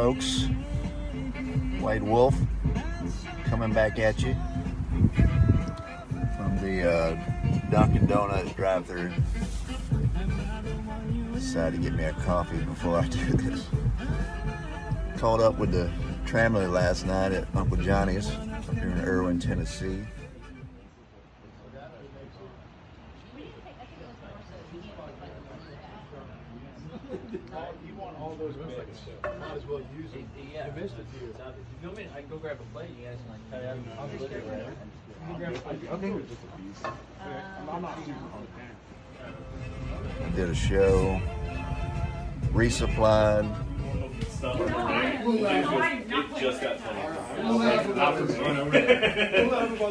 folks. Wade Wolf coming back at you from the Dunkin' Donuts drive-thru. Decided to get me a coffee before I do this. Caught up with the Tramley last night at Uncle Johnny's up here in Erwin, Tennessee. You want all those bits, might as well use them. Yeah. You missed a few. If you want me, I can go grab a plate. You guys can cut it out. I'll just get it right. Okay. I'm not using Did a show, resupplied. It just got funny. We'll laugh about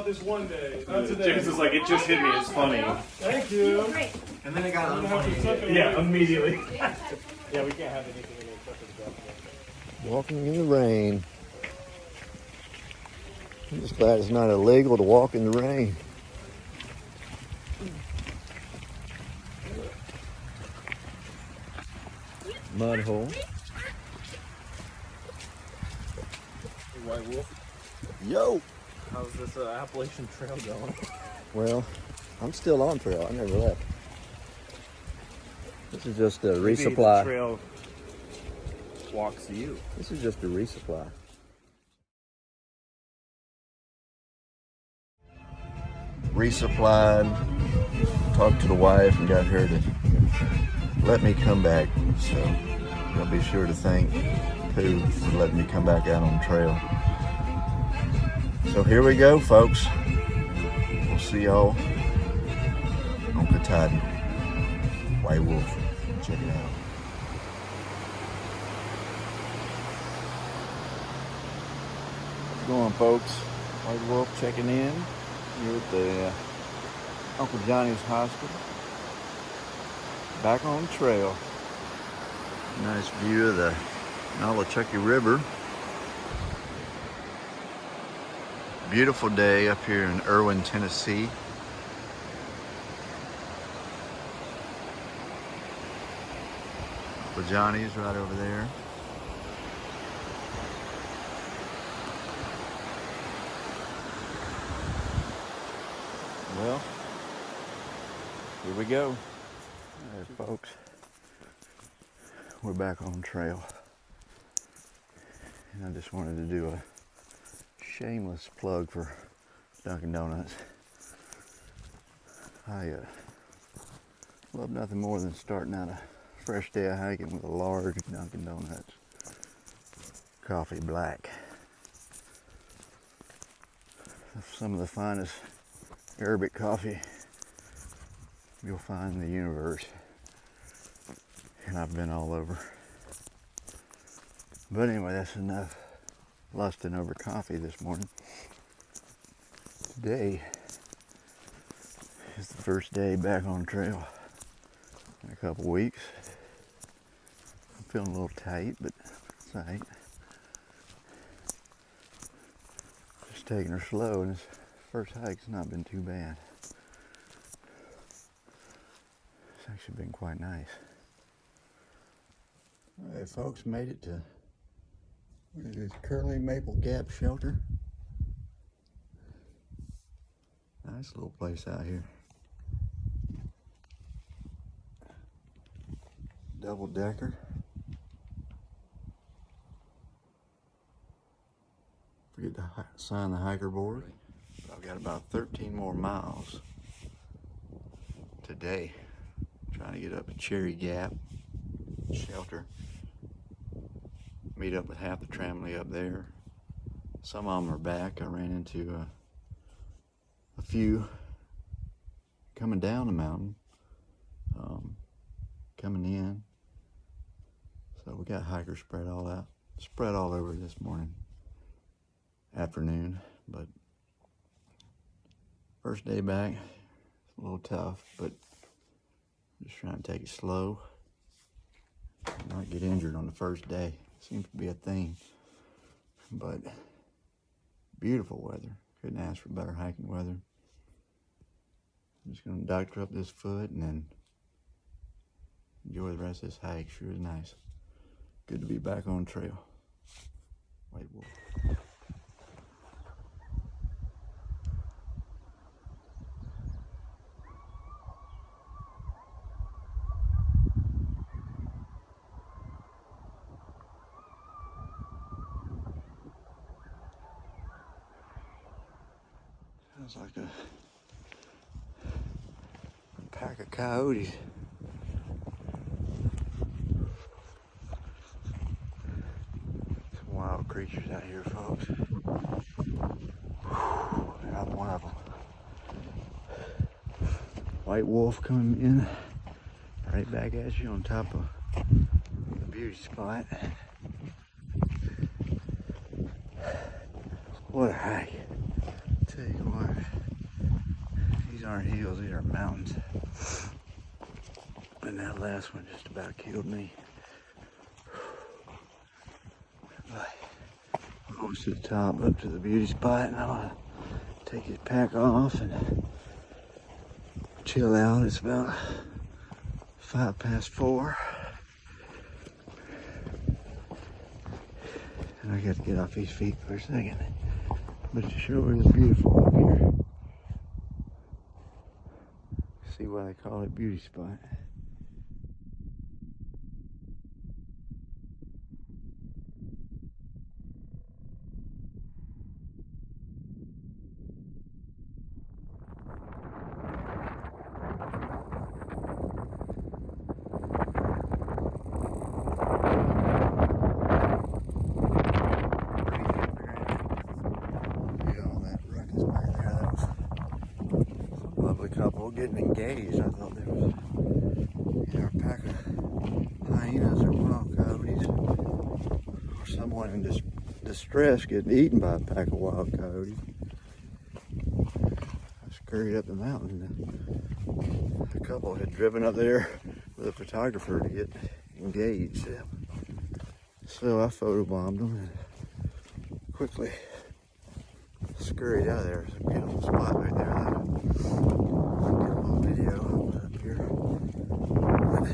this one day. Not today. James is like, it just hit me. It's funny. Thank you. And then it got Unfunny. Yeah, immediately. Yeah, we can't have anything in there except for the death. Walking in the rain. I'm just glad it's not illegal to walk in the rain. Mud hole. White Wolf. Yo! How's this Appalachian trail going? Well, I'm still on trail. I never left. This is just a Maybe the resupply. trail walks you. This is just a resupply. Resupplied. Talked to the wife and got her to let me come back. So I'll be sure to thank Pooh for letting me come back out on the trail. So here we go, folks. We'll see y'all on Katahdin. White Wolf. Check it out. How's it going, folks? White Wolf checking in here at the Uncle Johnny's Hospital. Back on the trail. Nice view of the Nolichucky River. Beautiful day up here in Erwin, Tennessee. Uncle Johnny's right over there. Well, here we go. All right, folks. We're back on trail. And I just wanted to do a shameless plug for Dunkin' Donuts. I love nothing more than starting out a fresh day of hiking with a large Dunkin' Donuts coffee black. Some of the finest Arabic coffee you'll find in the universe. And I've been all over. But anyway, that's enough lusting over coffee this morning. Today is the first day back on trail in a couple weeks. I'm feeling a little tight, but it's all right. Just taking her slow, and this first hike's not been too bad. It's actually been quite nice. All right, folks, made it to what is this, Curly Maple Gap Shelter. Nice little place out here. Double decker. Forget to sign the hiker board. But I've got about 13 more miles today. Trying to get up to Cherry Gap Shelter. Meet up with half the Tramley up there. Some of them are back. I ran into a few coming down the mountain, coming in. So we got hikers spread all over this morning, afternoon. But first day back, it's a little tough, but just trying to take it slow. Not get injured on the first day. Seems to be a thing. But beautiful weather. Couldn't ask for better hiking weather. I'm just gonna doctor up this foot and then enjoy the rest of this hike. Sure is nice. Good to be back on trail. White wolf. Sounds like a pack of coyotes. Some wild creatures out here, folks. I'm one of them. White wolf coming in right back at you on top of the beauty spot. What a hike. Tell you what, these aren't hills, these are mountains. And that last one just about killed me. But almost to the top, up to the beauty spot, and I want to take his pack off and chill out. It's about 4:05. And I got to get off these feet for a second. But it sure is beautiful up here. See why they call it beauty spot. Couple getting engaged. I thought there was either a pack of hyenas or wild coyotes, or someone in distress getting eaten by a pack of wild coyotes. I scurried up the mountain. A couple had driven up there with a photographer to get engaged. So I photobombed them and quickly scurried out of there. It's a beautiful spot right there. Video up here. Folks,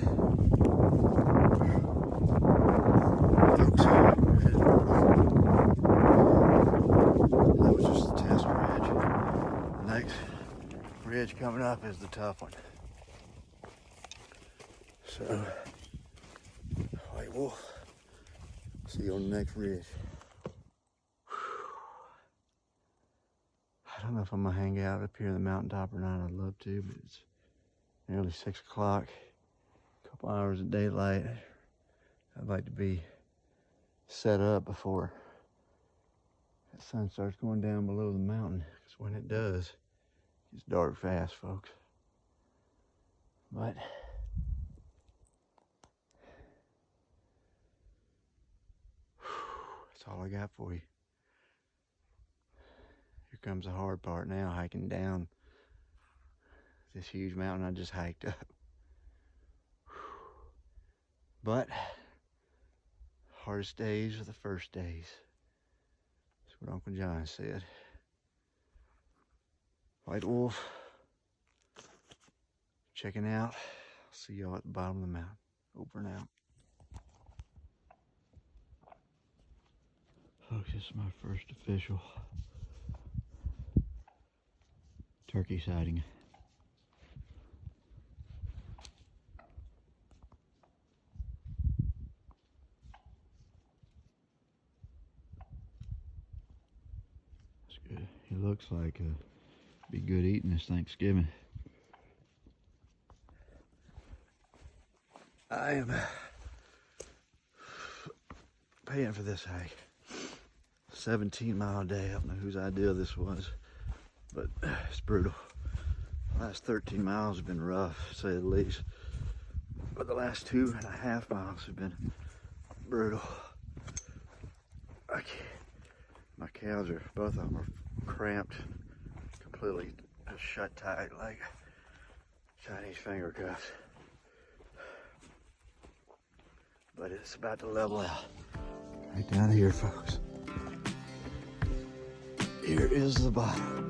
that was just the test ridge. The next ridge coming up is the tough one. So, white wolf. See you on the next ridge. I don't know if I'm gonna hang out up here in the mountaintop or not. I'd love to, but it's nearly 6 o'clock. A couple hours of daylight. I'd like to be set up before that sun starts going down below the mountain. Because when it does, it's dark fast, folks. But that's all I got for you. Here comes the hard part now, hiking down this huge mountain I just hiked up. But hardest days are the first days. That's what Uncle John said. White wolf, checking out. I'll see y'all at the bottom of the mountain. Over and out. Folks, this is my first official turkey sighting. That's good. He looks like be good eating this Thanksgiving. I am paying for this hike. 17-mile day. I don't know whose idea this was, but it's brutal. The last 13 miles have been rough, to say the least. But the last 2.5 miles have been brutal. My calves are, both of them are cramped, completely shut tight like Chinese finger cuffs. But it's about to level out. Right down here, folks. Here is the bottom.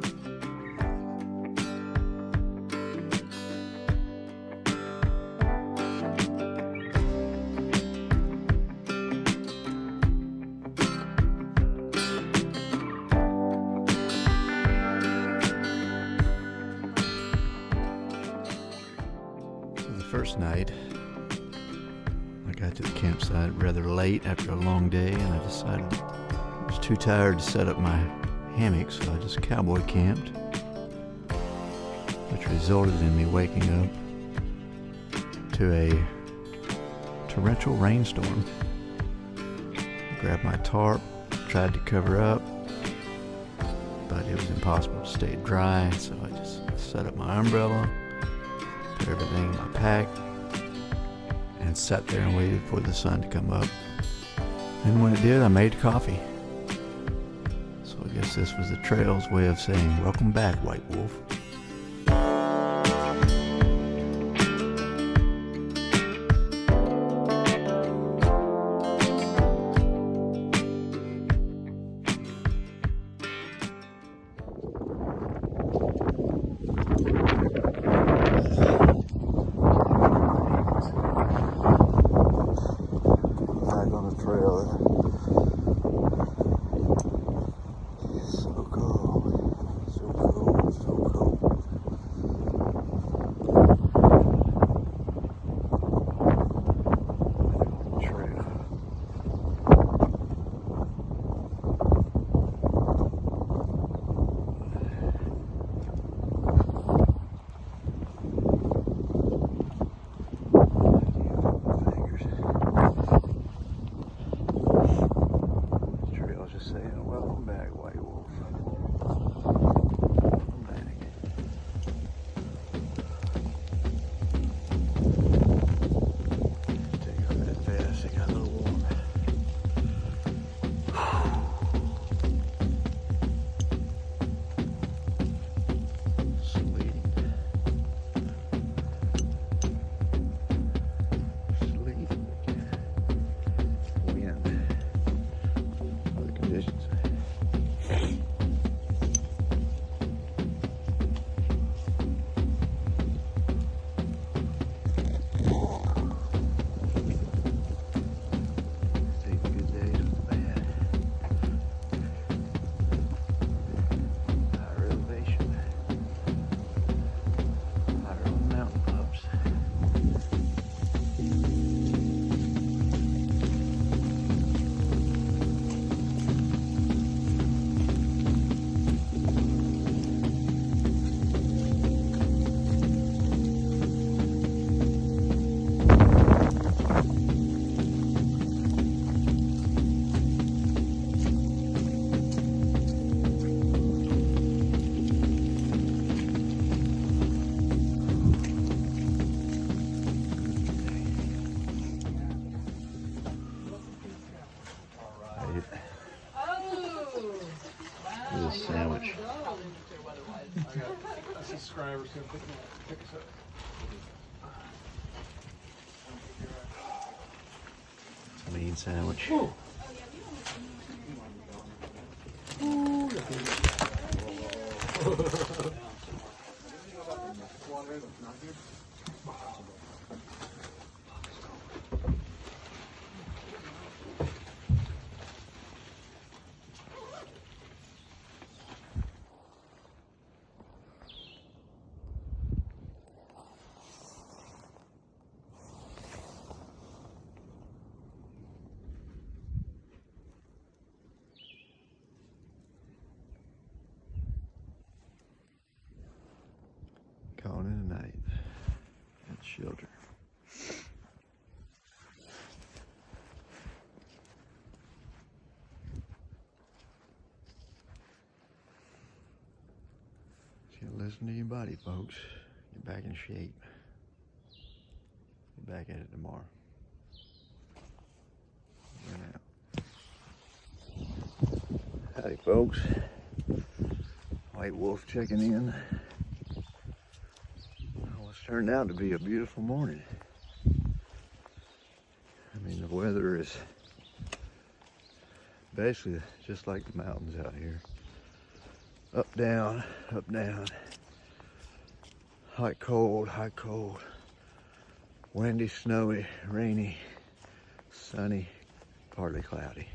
first night, I got to the campsite rather late after a long day, and I decided I was too tired to set up my hammock, so I just cowboy camped, which resulted in me waking up to a torrential rainstorm. I grabbed my tarp, tried to cover up, but it was impossible to stay dry, so I just set up my umbrella, put everything in my pack, and sat there and waited for the sun to come up. And when it did, I made coffee. So I guess this was the trail's way of saying, "Welcome back, White Wolf." Back on the trail. It's so cold. So cold. So cold. Trail. Trail's just saying, "Welcome back, White Wolf. Welcome back." Take off that vest, it got a little warm. Sleep. Sleep. Wind. Other conditions. Take the good days with the bad. Higher elevation. Higher on the mountain pups. Little sandwich. Subscribers gonna pick us up. Lean sandwich. Calling in the night at shelter. Can't listen to your body, folks. Get back in shape. Get back at it tomorrow. Howdy, folks. White Wolf checking in. Well, it's turned out to be a beautiful morning. I mean, the weather is basically just like the mountains out here. Up, down, hot, cold, windy, snowy, rainy, sunny, partly cloudy.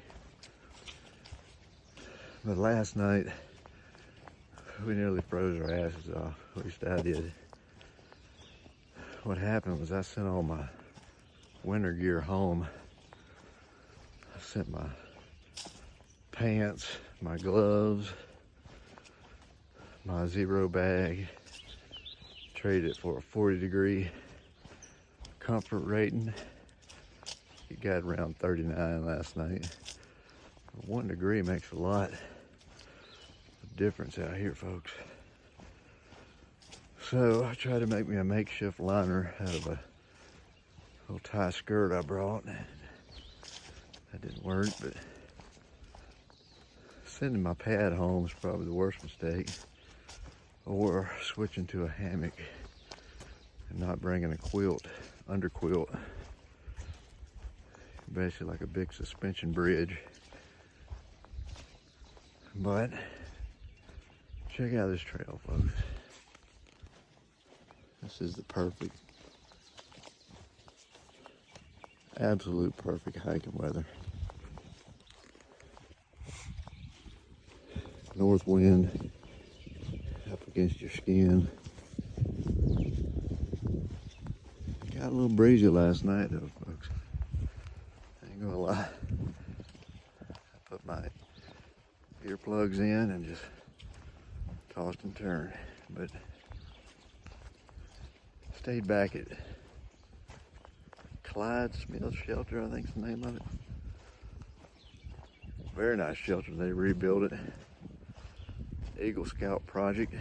But last night, we nearly froze our asses off, at least I did. what happened was I sent all my winter gear home. I sent my pants, my gloves, my zero bag, traded it for a 40-degree comfort rating. It got around 39 last night. 1 degree makes a lot of difference out here, folks. So I tried to make me a makeshift liner out of a little tie skirt I brought. That didn't work, but sending my pad home is probably the worst mistake. Or switching to a hammock and not bringing a quilt, under quilt. Basically like a big suspension bridge. But check out this trail, folks. This is the perfect, absolute perfect hiking weather. North wind up against your skin. Got a little breezy last night though, folks. I ain't gonna lie. I put my earplugs in and just tossed and turned, but stayed back at Clyde's Mill Shelter, I think's the name of it. Very nice shelter. They rebuilt it. Eagle Scout project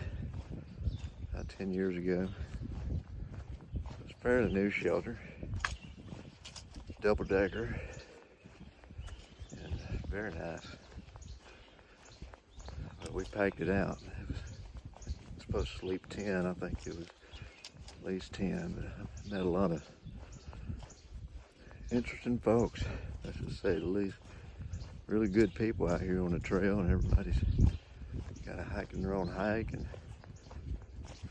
about 10 years ago. It's a fairly new shelter. Double decker. And very nice. But we packed it out. It was supposed to sleep 10. I think it was at least 10. But I met a lot of interesting folks, I should say the least. Really good people out here on the trail, and everybody's kind of hiking their own hike, and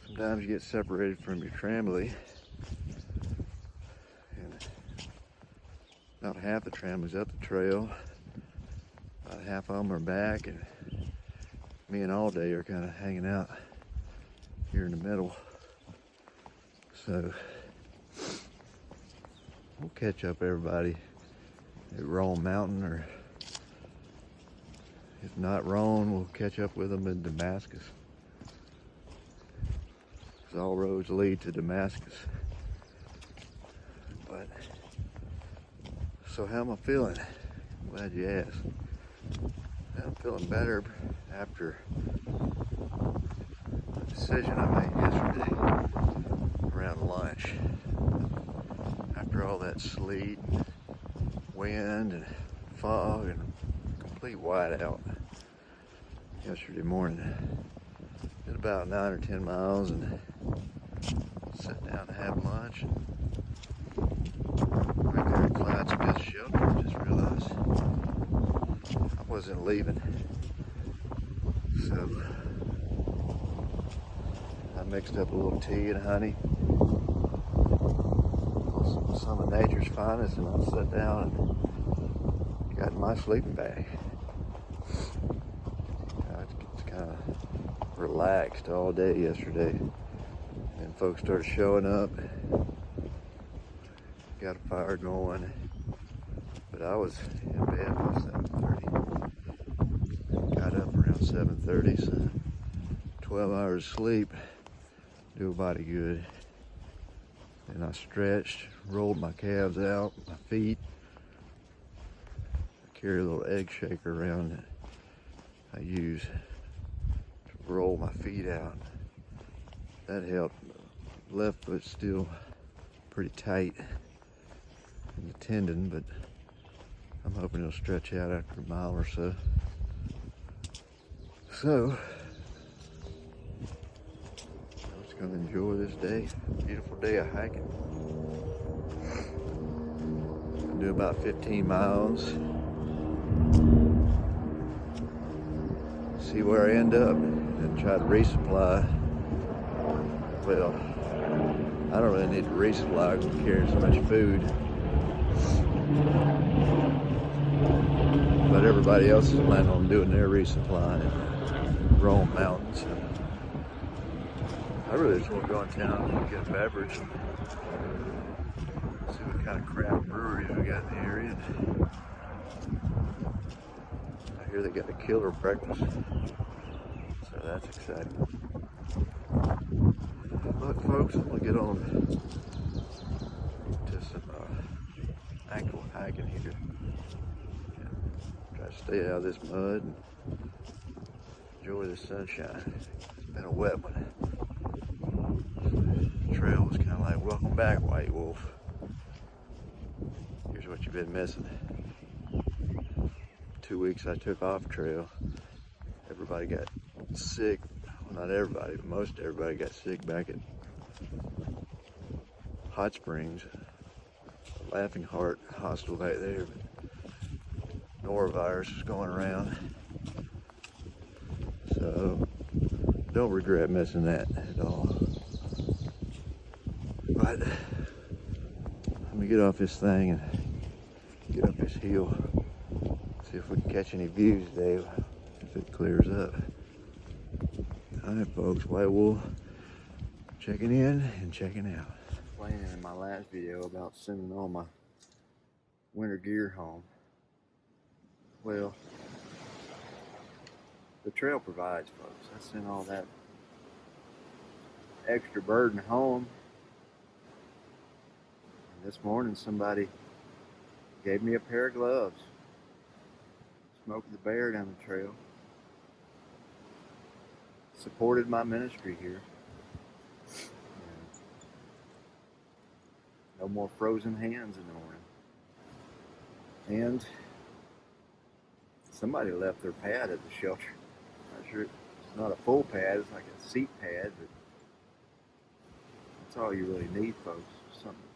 sometimes you get separated from your family, and about half the family's up the trail, about half of them are back, and me and All Day are kind of hanging out here in the middle. So we'll catch up everybody at Roan Mountain, or if not Roan, we'll catch up with them in Damascus. Because all roads lead to Damascus. But, so how am I feeling? I'm glad you asked. I'm feeling better after a decision I made yesterday around lunch. After all that sleet, wind, and fog, and complete whiteout yesterday morning. Did about 9 or 10 miles and sat down to have lunch. Right there at Clyde's Smith Shelter, I just realized I wasn't leaving. So I mixed up a little tea and honey, some of nature's finest, and I sat down and got in my sleeping bag. It's kind of relaxed all day yesterday, and folks started showing up. Got a fire going, but I was in bed by 7:30. Got up around 7:30, so 12 hours of sleep do a body good. And I stretched, rolled my calves out, my feet. I carry a little egg shaker around that I use to roll my feet out. That helped. Left foot's still pretty tight in the tendon, but I'm hoping it'll stretch out after a mile or so. So, I'm just gonna enjoy this day. Beautiful day of hiking. I'll do about 15 miles. See where I end up and try to resupply. Well, I don't really need to resupply. I'm carrying so much food. But everybody else is planning on doing their resupply in Roan Mountain. So I really just want to go in town and get a beverage. See what kind of craft breweries we got in the area. I hear they got a killer breakfast, so that's exciting. But folks, I'm gonna get on to some ankle hiking here. Try to stay out of this mud and enjoy the sunshine. It's been a wet one. The trail was kind of like, welcome back, White Wolf. Here's what you've been missing. 2 weeks I took off trail. Everybody got sick. Well, not everybody, but most everybody got sick back at Hot Springs. Laughing Heart Hospital back there. Norovirus was going around. So don't regret missing that at all. But let me get off this thing and get up this hill. See if we can catch any views today if it clears up. Alright folks, White Wolf checking in and checking out. Explaining in my last video about sending all my winter gear home. Well, the trail provides, folks. I sent all that extra burden home. And this morning somebody gave me a pair of gloves. Smoked the bear down the trail. Supported my ministry here. No more frozen hands in the morning. And somebody left their pad at the shelter. Not sure, it's not a full pad, it's like a seat pad, but that's all you really need, folks. Something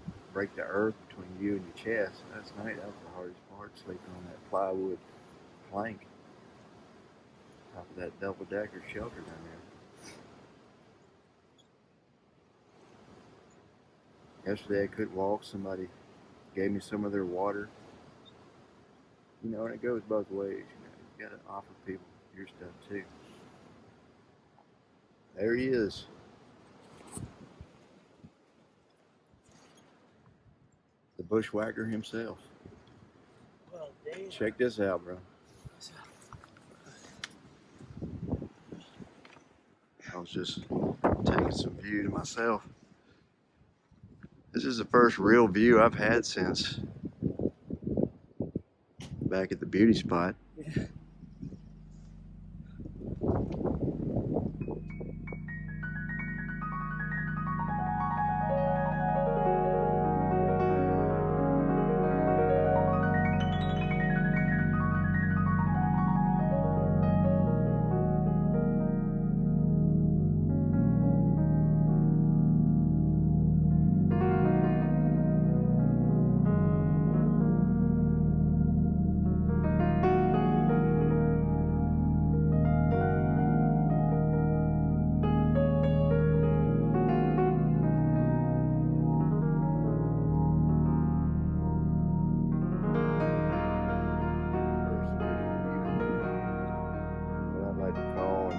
to break the earth between you and your chest. Last night, that was the hardest part, sleeping on that plywood plank. Top of that double-decker shelter down there. Yesterday I couldn't walk. Somebody gave me some of their water. You know, and it goes both ways. You know, you gotta offer people your stuff too. There he is. The bushwhacker himself. Well, damn. Check this out, bro. I was just taking some view to myself. This is the first real view I've had since back at the beauty spot. Yeah.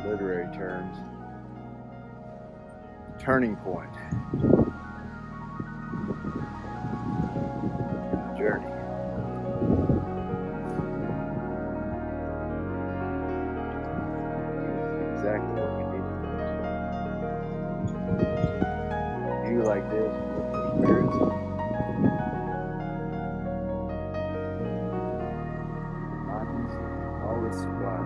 Literary terms, turning point in the journey. Exactly what we need. View like this, look for spirits. Mountains, all this supply.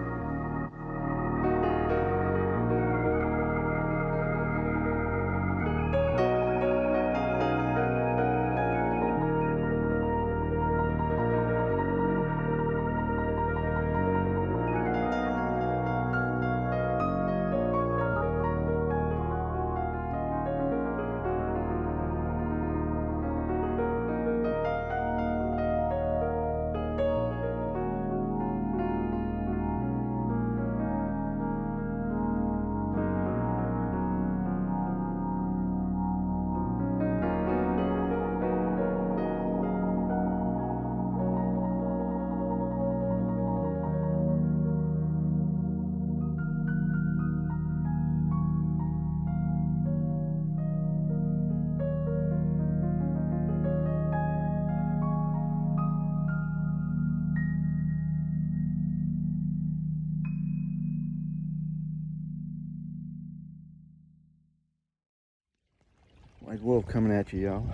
White wolf coming at you, y'all.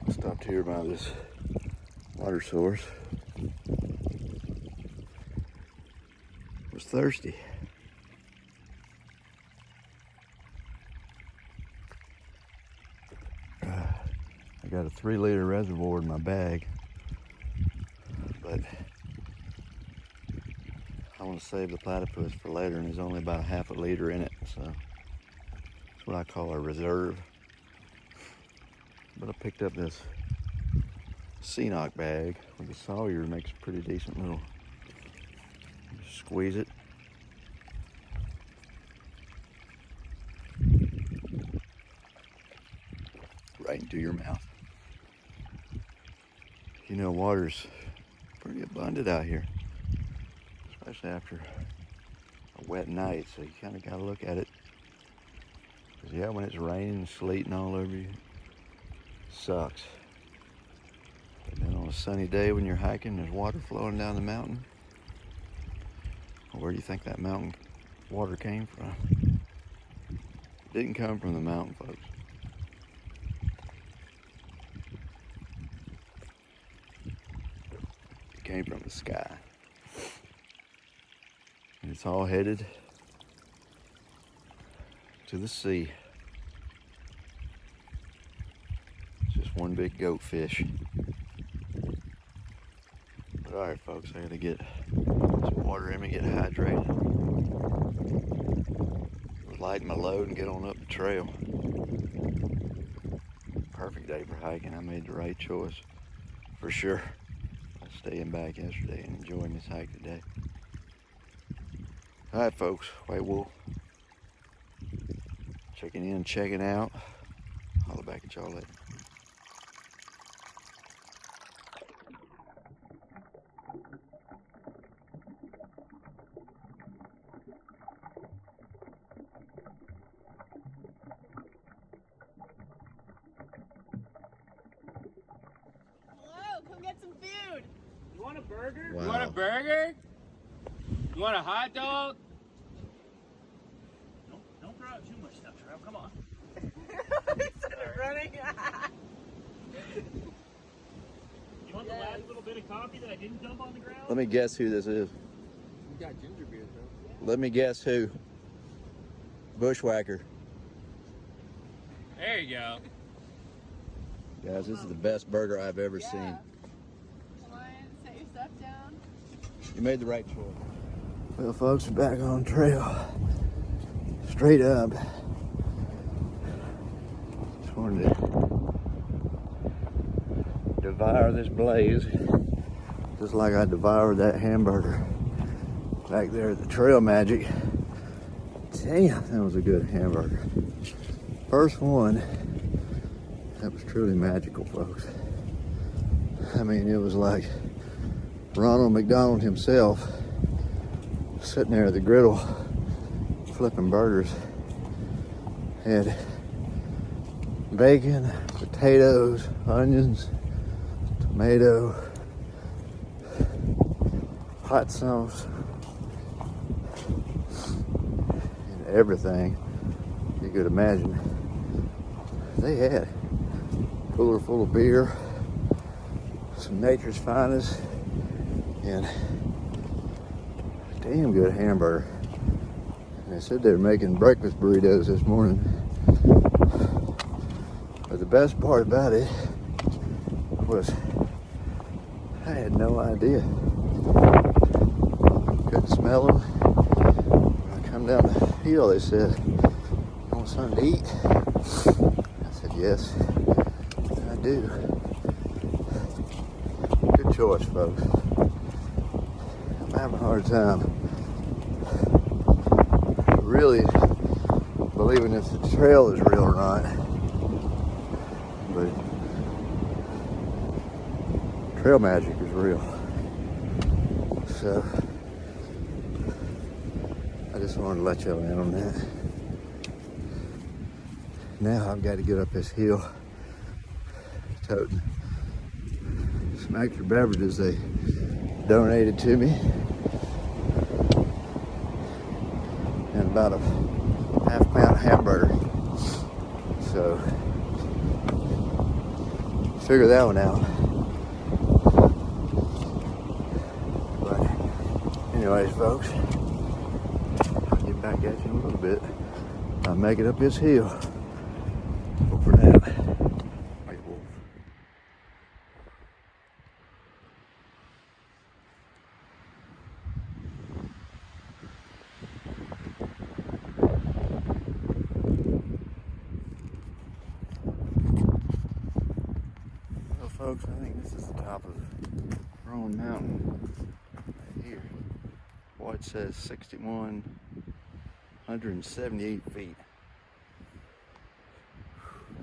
Stopped here by this water source. Was thirsty. I got a 3-liter reservoir in my bag, but I want to save the platypus for later, and there's only about a half a liter in it, so that's what I call a reserve. But I picked up this Seanock bag with a Sawyer. Makes a pretty decent little, squeeze it. Right into your mouth. You know, water's pretty abundant out here, especially after a wet night, so you kind of got to look at it. Because yeah, when it's raining and sleeting all over you, sucks. But then on a sunny day when you're hiking, there's water flowing down the mountain. Well, where do you think that mountain water came from? It didn't come from the mountain, folks. It came from the sky. And it's all headed to the sea. It's just one big goat fish. But all right, folks, I gotta get some water in me, get hydrated. Lighten my load and get on up the trail. Perfect day for hiking. I made the right choice, for sure. I was staying back yesterday and enjoying this hike today. All right, folks, White Wolf. Checking in, checking out. Holler back at y'all later. Hello, come get some food. You want a burger? Wow. You want a burger? You want a hot dog? Don't throw out too much stuff, Trev. Come on. Instead of running. You want the last little bit of coffee that I didn't dump on the ground? Let me guess who this is. You got ginger beer, though. Let me guess who. Bushwhacker. There you go. Guys, this is the best burger I've ever seen. Come on, set your stuff down. You made the right choice. Well, folks, we're back on trail. Straight up. Just wanted to devour this blaze, just like I devoured that hamburger back there at the Trail Magic. Damn, that was a good hamburger. First one, that was truly magical, folks. I mean, it was like Ronald McDonald himself sitting there at the griddle flipping burgers. Had bacon, potatoes, onions, tomato, hot sauce, and everything you could imagine. They had a cooler full of beer, some Nature's Finest, and a damn good hamburger. And they said they were making breakfast burritos this morning. But the best part about it was I had no idea. Couldn't smell them. When I come down the hill, they said, "You want something to eat?" I said, "Yes, I do." Good choice, folks. I'm having a hard time really believing if the trail is real or not. But trail magic is real. So I just wanted to let y'all in on that. Now I've got to get up this hill toting some extra beverages they donated to me, and about a half-pound hamburger. figure that one out. But anyways, folks, I'll get back at you in a little bit. I'll make it up this hill. But for now, White Wolf. Well, folks, I think this is the top of Roan Mountain right here. Boy, it says 6,178 feet.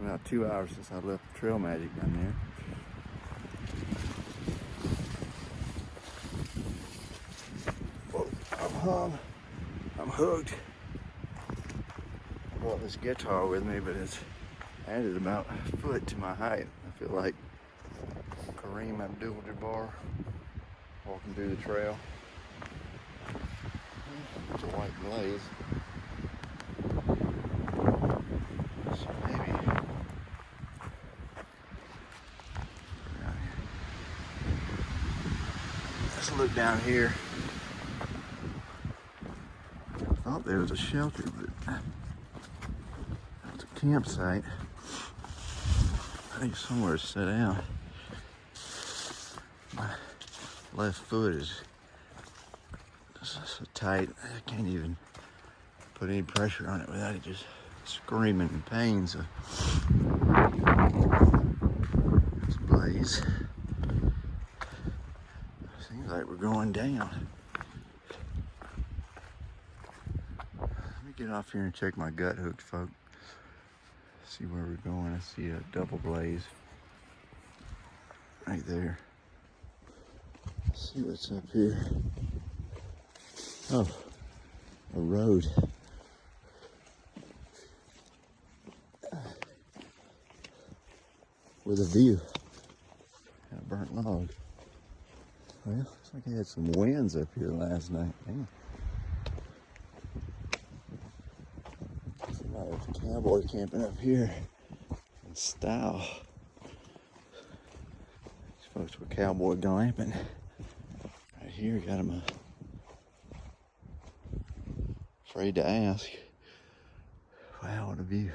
About 2 hours since I left the Trail Magic down there. Whoa, I'm hung. I'm hooked. I brought this guitar with me, but it's added about a foot to my height. I feel like Kareem Abdul-Jabbar walking through the trail. It's a white blaze. So maybe let's look down here. I thought there was a shelter, but it's a campsite. I think somewhere to sit down. My left foot is so tight, I can't even put any pressure on it without it just screaming in pain. So this blaze seems like we're going down. Let me get off here and check my gut hooks, folks. See where we're going. I see a double blaze right there. Let's see what's up here. Oh, a road. With a view. And a burnt log. Well, looks like I had some winds up here last night. Damn. Somebody with a cowboy camping up here in style. These folks were cowboy glamping. Right here, got them afraid to ask. Wow, what a view.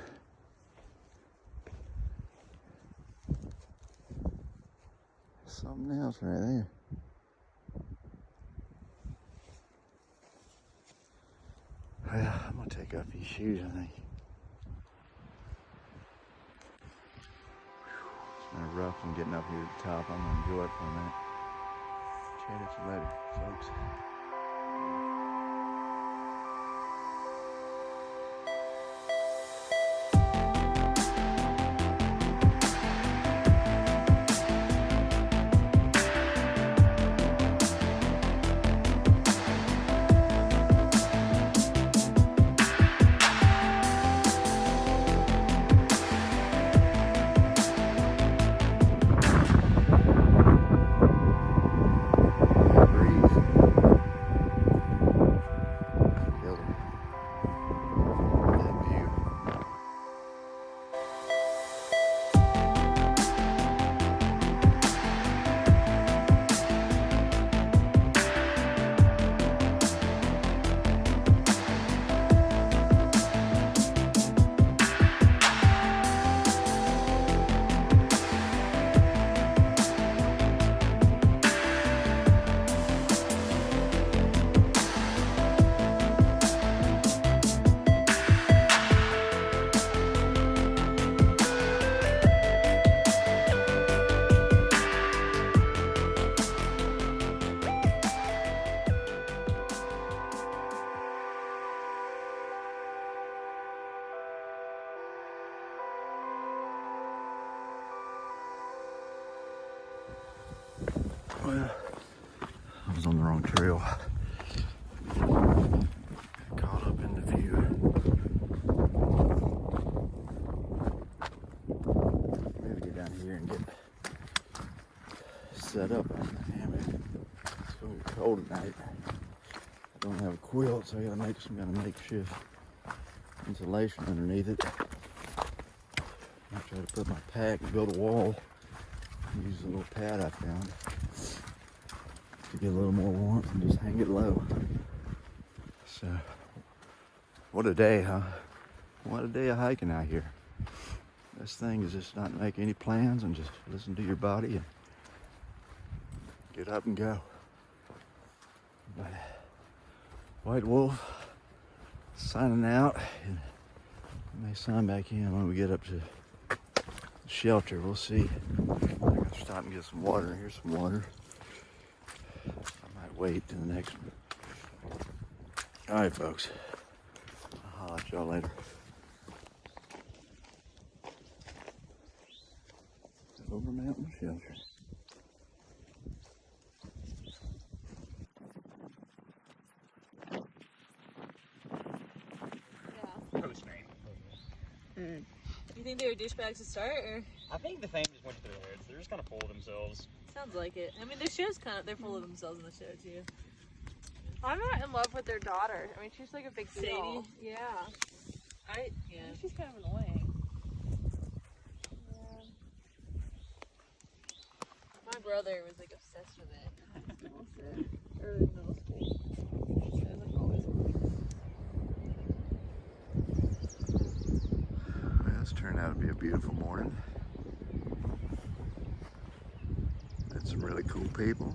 Something else right there. Well, I'm gonna take off these shoes, I think. It's been rough from getting up here at the top. I'm gonna enjoy it for a minute. Chat at you later, folks. Well, I was on the wrong trail. Caught up in the view. Maybe get down here and get set up. Damn it. It's gonna be cold tonight. I don't have a quilt, so I gotta make some kind of makeshift insulation underneath it. I'm trying to put my pack and build a wall Use a little pad I found to get a little more warmth and just hang it low. So, what a day, huh? What a day of hiking out here. Best thing is just not make any plans and just listen to your body and get up and go. But White Wolf signing out, and I may sign back in when we get up to the shelter. We'll see. I'm starting to get some water. Here's some water. I might wait to the next one. All right, folks. I'll holler at y'all later. Over mountain shelter. Post name. You think they were douchebags to start, or? I think the fame just went to their heads. They're just kind of full of themselves. Sounds like it. I mean, the show's they're full of themselves in the show, too. I'm not in love with their daughter. I mean, she's like a big deal. Sadie? Yeah. Yeah. I think she's kind of annoying. My brother was like obsessed with it. Early middle school. So I was like always. Well, it's turned out to be a beautiful morning. Met some really cool people.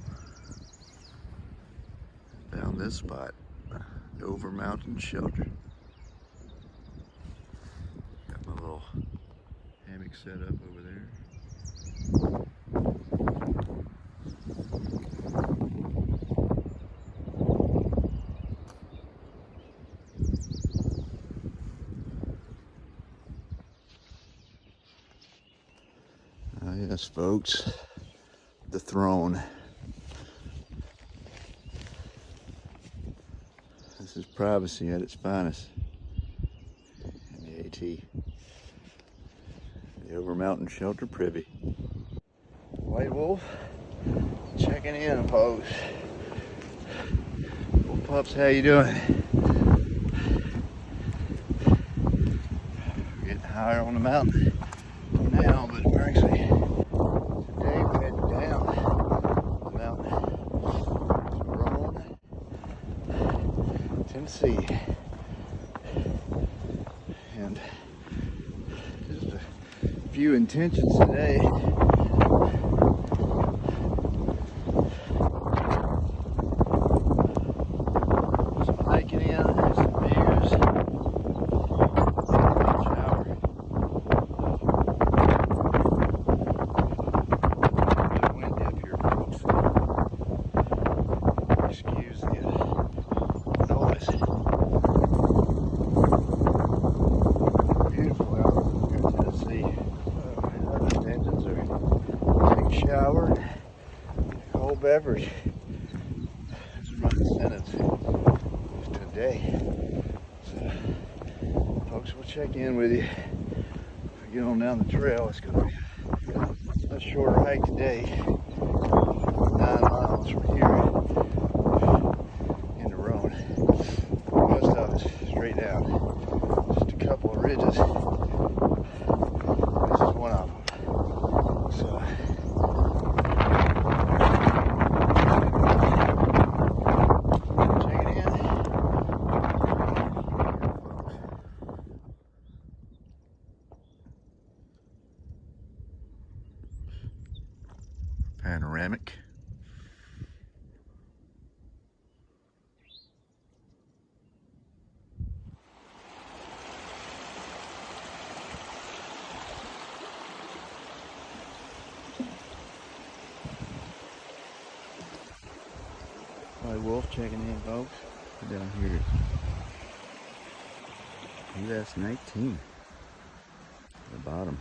Found this spot, the Over Mountain Shelter. Got my little hammock set up over there. Yes, folks, the throne. This is privacy at its finest in the AT. The Over Mountain Shelter Privy. White Wolf checking in, folks. Little pups, how you doing? We're getting higher on the mountain now, but we're actually today we're heading down the mountain. We're on Tennessee, and just a few intentions today. Some hiking in, some views, shower. Windy up here, folks. Excuse the noise. Beautiful out here in Tennessee. Our intentions are take a shower, a whole beverage. Those are my incentives today. So, folks, we'll check in with you. Get on down the trail. It's going to be a shorter hike today. 9 miles from here in the road. Most of it's straight down. Just a couple of ridges. This is one of them. So, check it in. Panoramic. White Wolf checking in, folks. We're down here at US 19 at the bottom.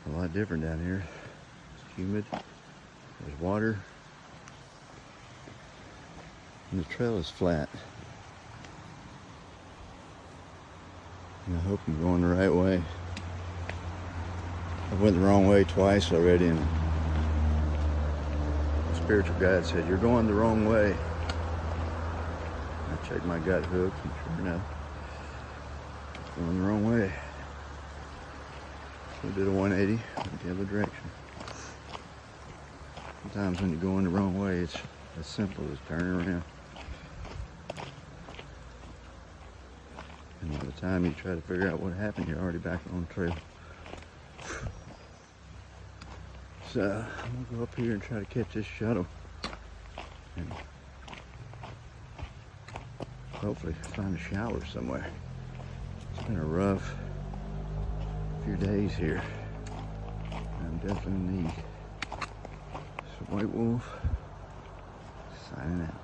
A lot different down here. It's humid. There's water. And the trail is flat. And I hope I'm going the right way. I went the wrong way twice already, and the spiritual guide said, "You're going the wrong way." I checked my gut hooks, and sure enough, going the wrong way. So I did a 180 the other direction. Sometimes when you're going the wrong way, it's as simple as turning around. And by the time you try to figure out what happened, you're already back on the trail. So I'm gonna go up here and try to catch this shuttle and hopefully find a shower somewhere. It's been a rough few days here. I'm definitely in need. So White Wolf signing out.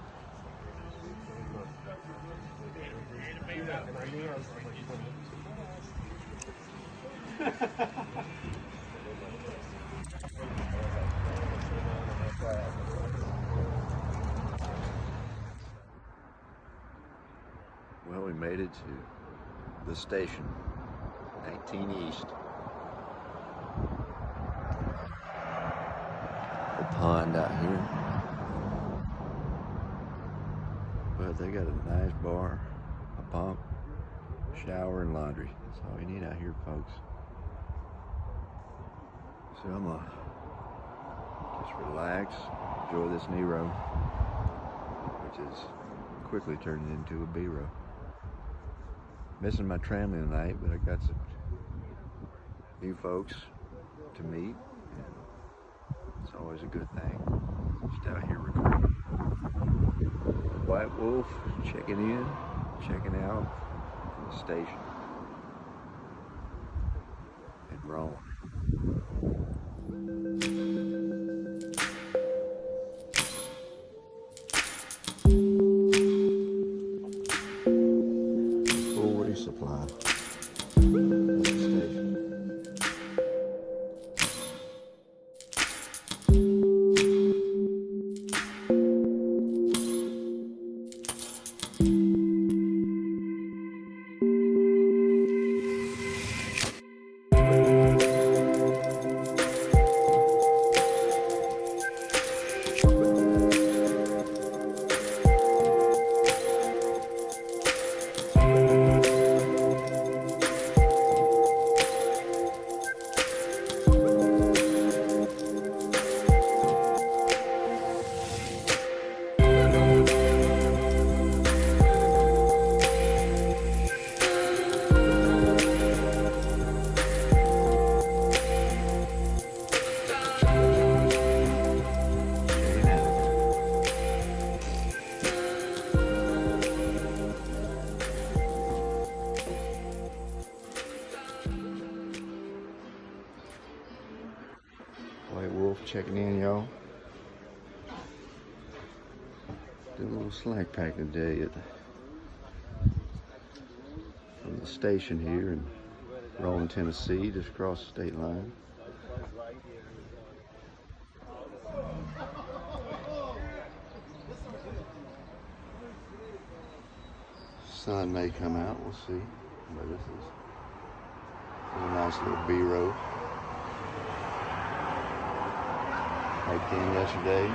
Well, we made it to the station, 19 East. The pond out here. But they got a nice bar, a pump, shower, and laundry. That's all you need out here, folks. So I'm gonna just relax, enjoy this knee row, which is quickly turning into a B row. Missing my family tonight, but I got some new folks to meet, and it's always a good thing. Just out here recording. White Wolf checking in, checking out from the station, and rolling. Full resupply at the station. White Wolf checking in, y'all. Did a little slack packing today from the station here in Rowan, Tennessee, just across the state line. Sun may come out, we'll see. But this is a nice little B row. Hiked in yesterday,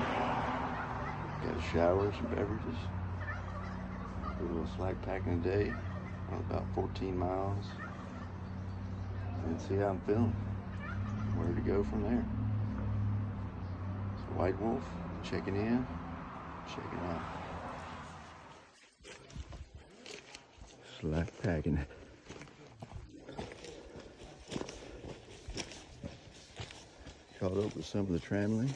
got a shower, some beverages, did a little slack packing today, about 14 miles, and see how I'm feeling, where to go from there. So White Wolf, checking in, checking out. Slack packing. Caught up with some of the tramline.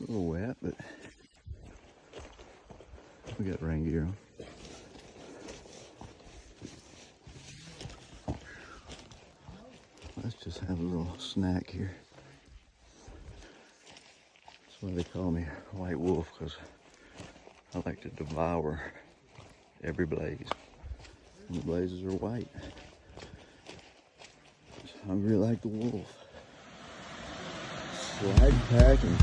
A little wet, but we got rain gear on. Let's just have a little snack here. That's why they call me White Wolf, because I like to devour every blaze. And the blazes are white. Hungry like the wolf. Slide packing.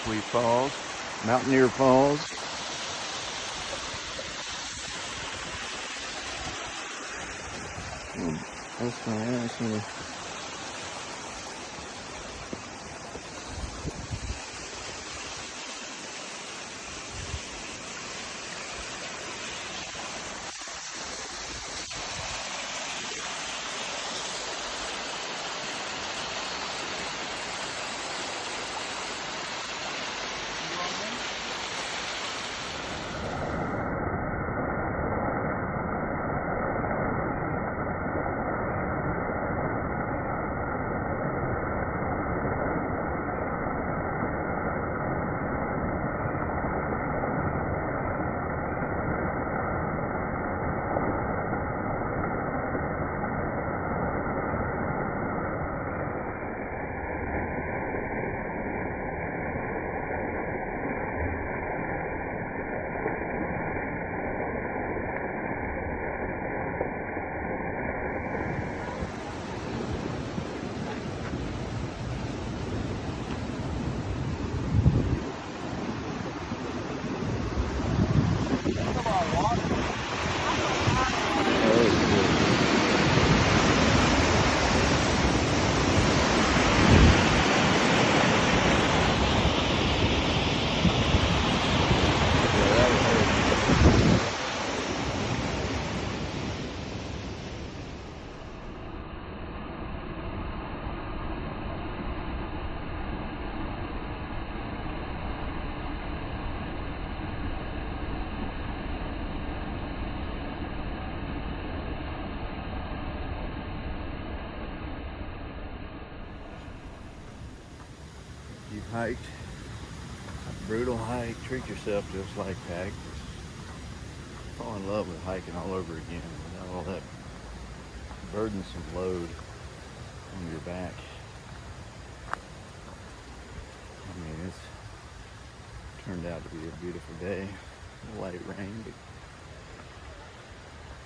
Sweet Falls, Mountaineer Falls. That's my ass here. You've hiked a brutal hike, treat yourself just like that. Just fall in love with hiking all over again without all that burdensome load on your back. I mean, it's turned out to be a beautiful day. A light rain, but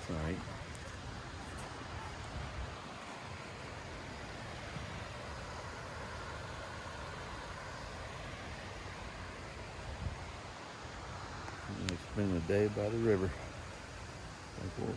it's alright. Spend the day by the river. Cool.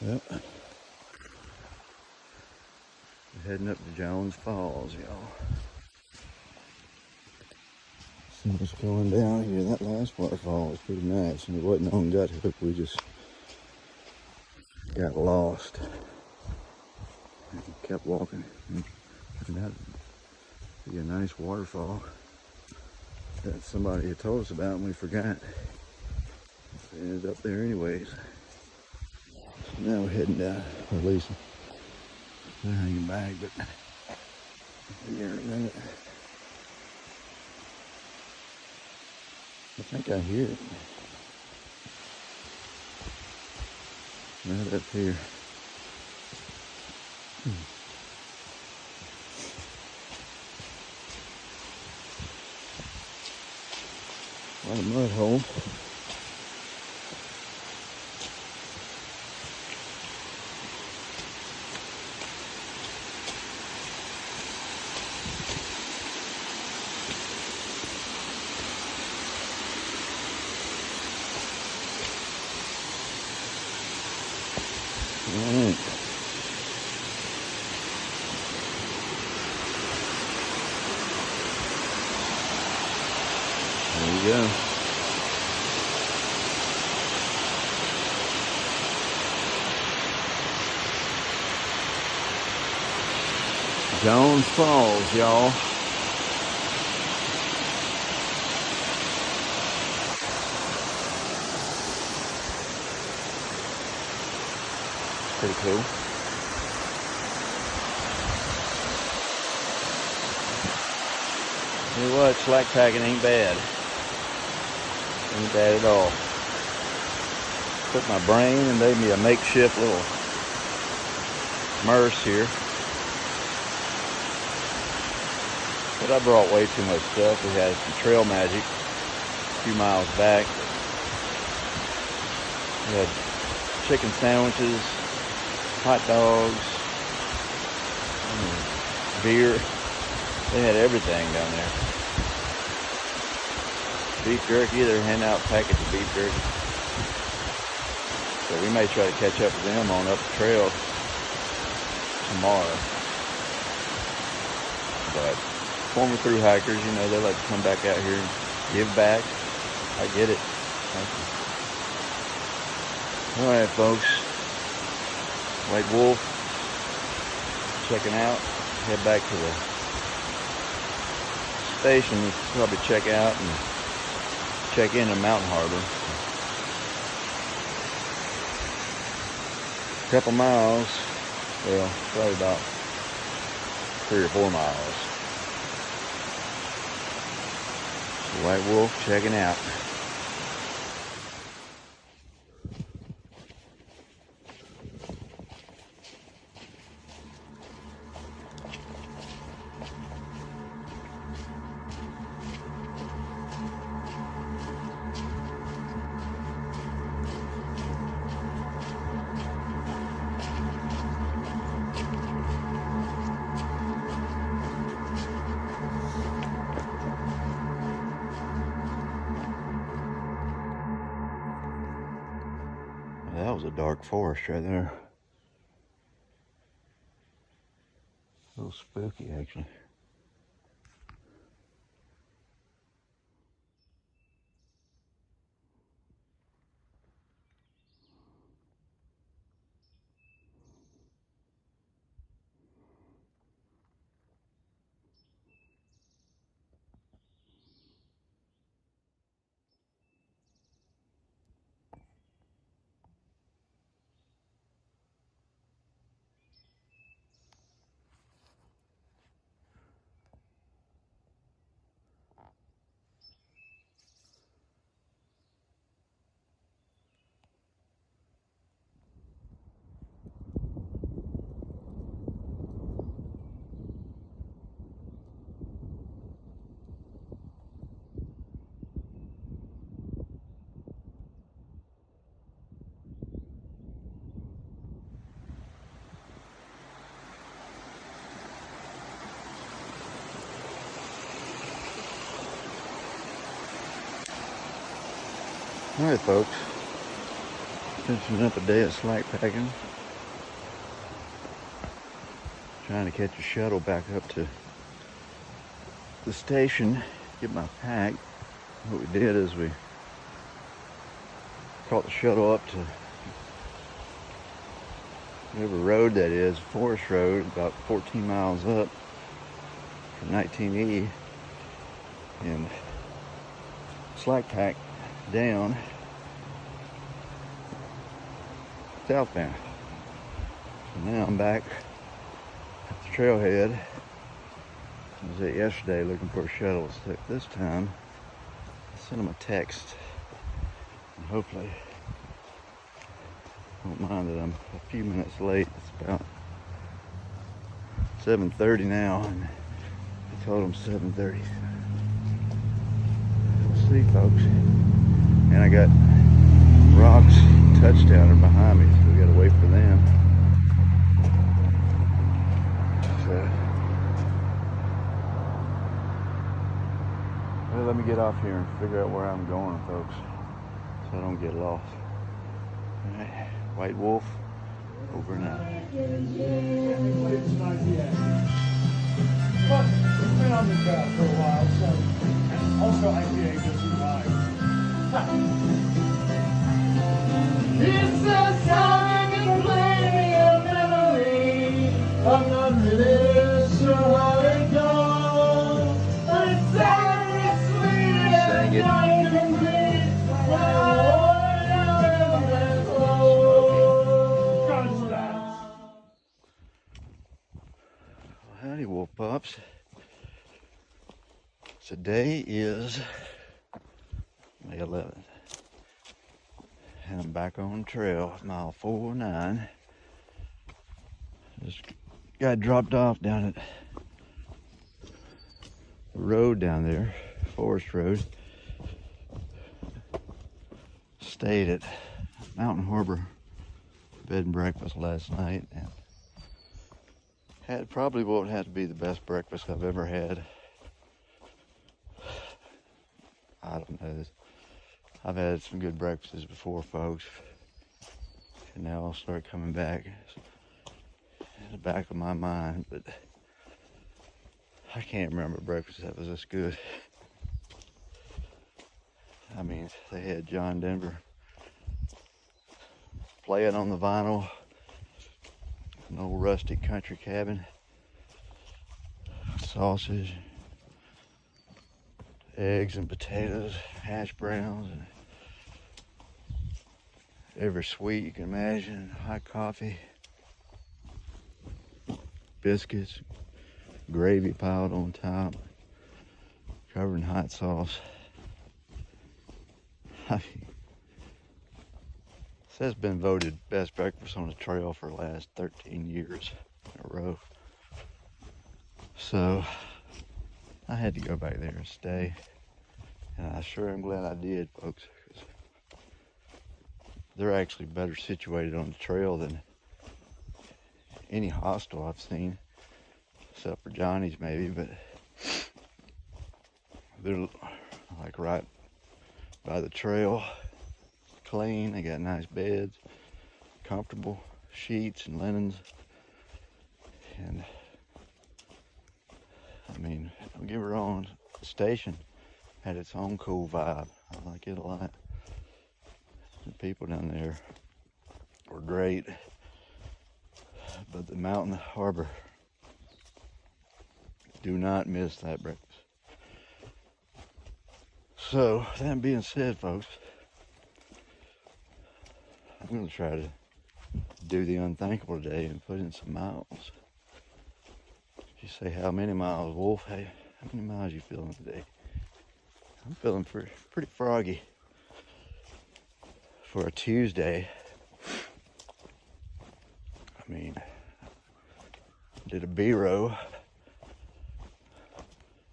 Yep. We're heading up to Jones Falls, y'all. See what's going down here. That last waterfall was pretty nice, and it wasn't on gut hook. We just got lost and kept walking. And turned out to be a nice waterfall that somebody had told us about, and we forgot. We ended up there anyways. So now we're heading down, or at least they're hanging back, but here in a minute. I think I hear it. Right up here. A lot of mud hole. go. Jones Falls, y'all. Pretty cool. Tell you what, slack packing ain't bad. Ain't bad at all. Took my brain and made me a makeshift little Merce here. But I brought way too much stuff. We had some Trail Magic a few miles back. We had chicken sandwiches, hot dogs, beer. They had everything down there. Beef jerky, they're handing out packets of beef jerky. So we may try to catch up with them on up the trail tomorrow. But former through hikers, you know, they like to come back out here and give back. I get it. Thank you. Alright folks, White Wolf checking out. Head back to the station, probably check out and check into Mountain Harbor. A couple miles, well, probably about 3 or 4 miles. So White Wolf checking out. That was a dark forest right there. A little spooky, actually. Alright folks, finishing up a day of slack packing. Trying to catch a shuttle back up to the station, get my pack. What we did is we caught the shuttle up to whatever road that is, Forest Road, about 14 miles up from 19E, and slack pack down southbound. So now I'm back at the trailhead. I was at yesterday looking for a shuttle. So this time I sent them a text, and hopefully don't mind that I'm a few minutes late. It's about 7:30 now, and I told them 7:30. We'll see, folks. And I got Rock's touchdowner behind me, so we gotta wait for them. So, well, let me get off here and figure out where I'm going, folks, so I don't get lost. All right, White Wolf, over and out. But we've been on the trail for a while, so Also, IPA does survive. It's a song and playing a memory. I'm not really sure how it goes, but it sounds sweet Sing it. nice and deep when I hold out and close. Howdy, wolf pups. Today is May 11th, and I'm back on the trail, mile 409. Just got dropped off down at the road down there, Forest Road. Stayed at Mountain Harbor bed and breakfast last night, and had probably what had to be the best breakfast I've ever had. I don't know. I've had some good breakfasts before, folks, and now I'll start coming back in the back of my mind, but I can't remember breakfast that was this good. I mean, they had John Denver playing on the vinyl, an old rustic country cabin, sausage, eggs and potatoes, hash browns, and every sweet you can imagine, hot coffee, biscuits, gravy piled on top, covered in hot sauce. This has been voted best breakfast on the trail for the last 13 years in a row. So I had to go back there and stay, and I sure am glad I did, folks, because they're actually better situated on the trail than any hostel I've seen, except for Johnny's maybe, but they're like right by the trail, clean, they got nice beds, comfortable sheets and linens, and I mean, don't get me wrong, the station had its own cool vibe. I like it a lot. The people down there were great, but the Mountain Harbor, do not miss that breakfast. So, that being said, folks, I'm going to try to do the unthinkable today and put in some miles. You say, how many miles, Wolf? Hey, how many miles you feeling today? I'm feeling pretty froggy for a Tuesday. I mean, did a B-row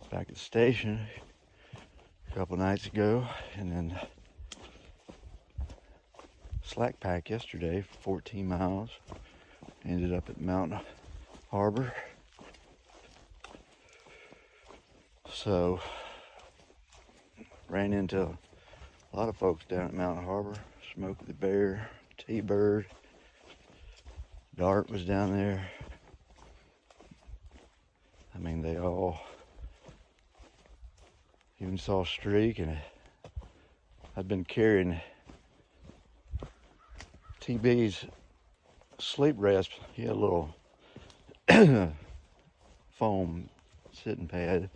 back at the station a couple nights ago, and then slack pack yesterday for 14 miles. Ended up at Mountain Harbor. So, ran into a lot of folks down at Mountain Harbor. Smokey the Bear, T-Bird, Dart was down there. I mean, they all, even saw Streak, and I'd been carrying TB's sleep rest. He had a little foam sitting pad.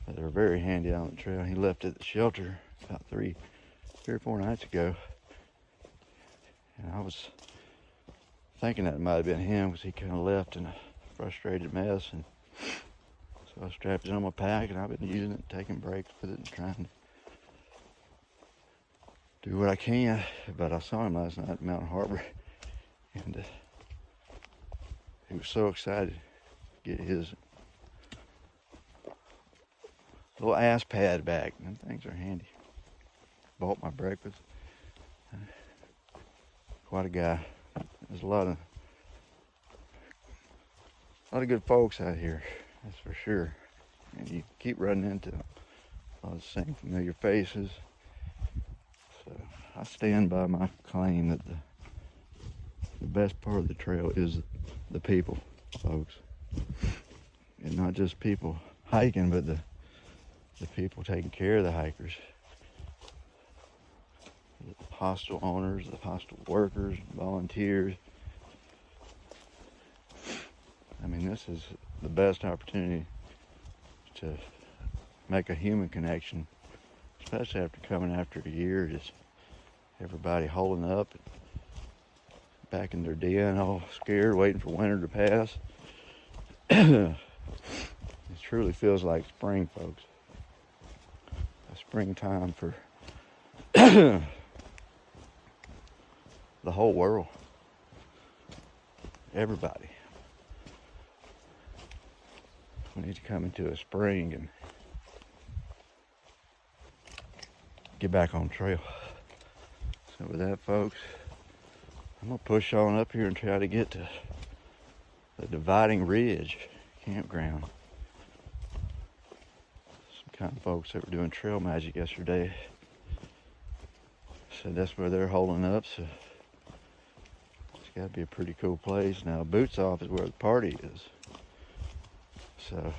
They were very handy on the trail. He left it at the shelter about three or four nights ago. And I was thinking that might have been him, because he kind of left in a frustrated mess. And so I strapped it on my pack, and I've been using it, taking breaks with it, and trying to do what I can. But I saw him last night at Mountain Harbor, and he was so excited to get his little ass pad back. Them things are handy. Bought my breakfast. Quite a guy. There's a lot of good folks out here, that's for sure. And you keep running into a lot of the same familiar faces. So I stand by my claim that the best part of the trail is the people, folks. And not just people hiking, but the the people taking care of the hikers, the hostel owners, the hostel workers, volunteers. I mean, this is the best opportunity to make a human connection, especially after coming after a year, just everybody holding up, back in their den, all scared, waiting for winter to pass. It truly feels like spring, folks. A springtime for the whole world. Everybody. We need to come into a spring and get back on trail. So with that, folks, I'm gonna push on up here and try to get to the Dividing Ridge campground. Some kind of folks that were doing trail magic yesterday said that's where they're holding up, so it's gotta be a pretty cool place. Now, Boots Off is where the party is. So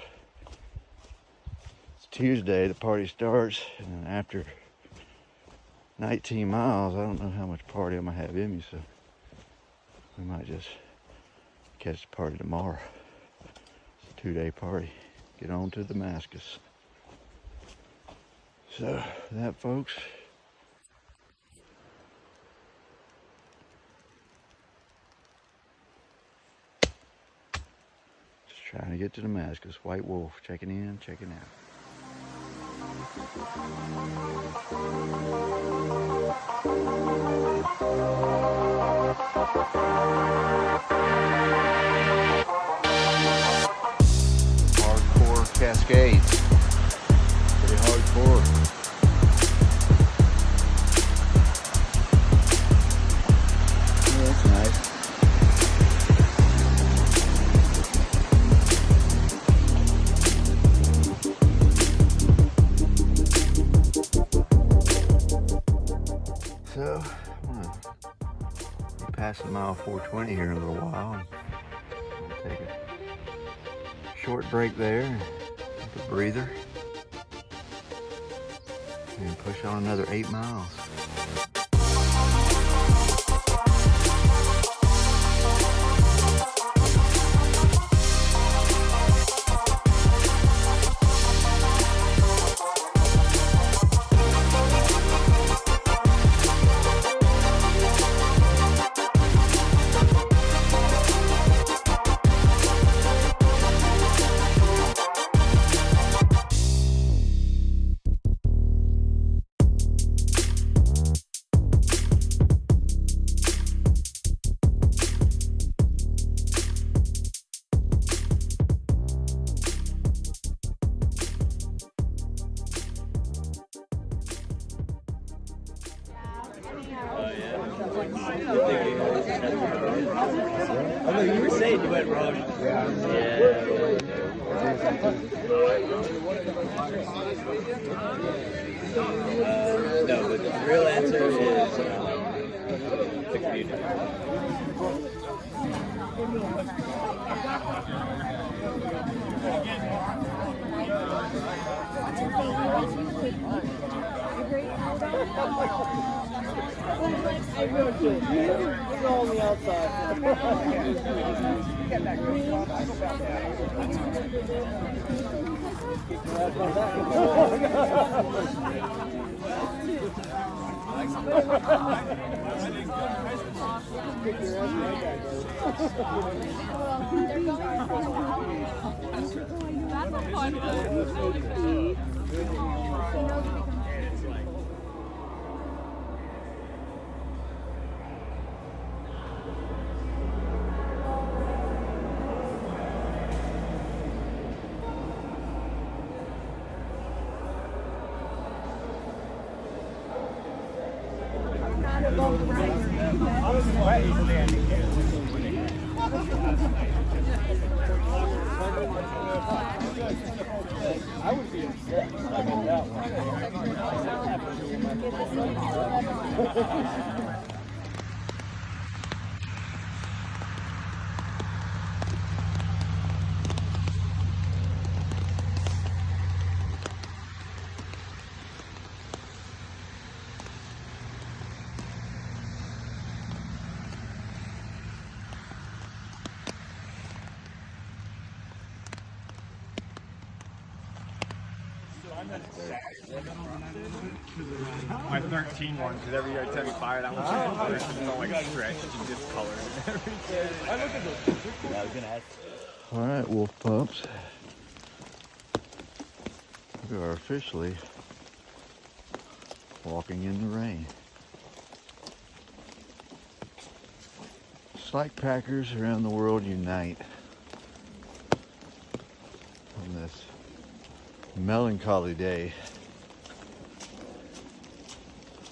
it's Tuesday, the party starts, and then after 19 miles, I don't know how much party I'm gonna have in me, so we might just catch the party tomorrow. It's a 2-day party. Get on to Damascus. So that, folks, trying to get to Damascus. White Wolf, checking in, checking out. Hardcore Cascades. Pretty hardcore. Yeah, that's nice. So, I'm gonna be passing mile 420 here in a little while. I'll take a short break there, with a breather, and push on another 8 miles. I know you were saying you went wrong. No, but the real answer is the community. I will too. You're on the outside. Get back. That's a fun one. I would be upset. I mean, that one. My 13 one, because every year I tell me fire that one. It's all like stretched and discolored and everything. I look at those. I was gonna ask. All right, wolf pups. We are officially walking in the rain. It's like packers around the world unite on this melancholy day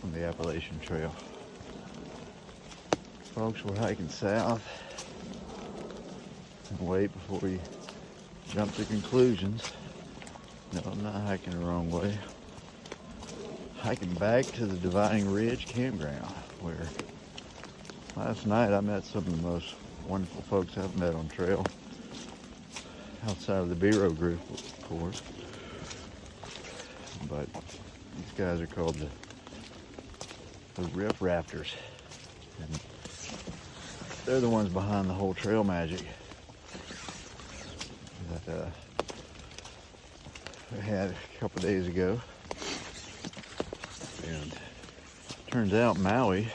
on the Appalachian Trail. Folks, we're hiking south. And wait before we jump to conclusions. No, I'm not hiking the wrong way. Hiking back to the Dividing Ridge campground, where last night I met some of the most wonderful folks I've met on trail. Outside of the Bureau group, of course. But these guys are called the Riff Rafters. And they're the ones behind the whole trail magic that I had a couple days ago. And turns out Maui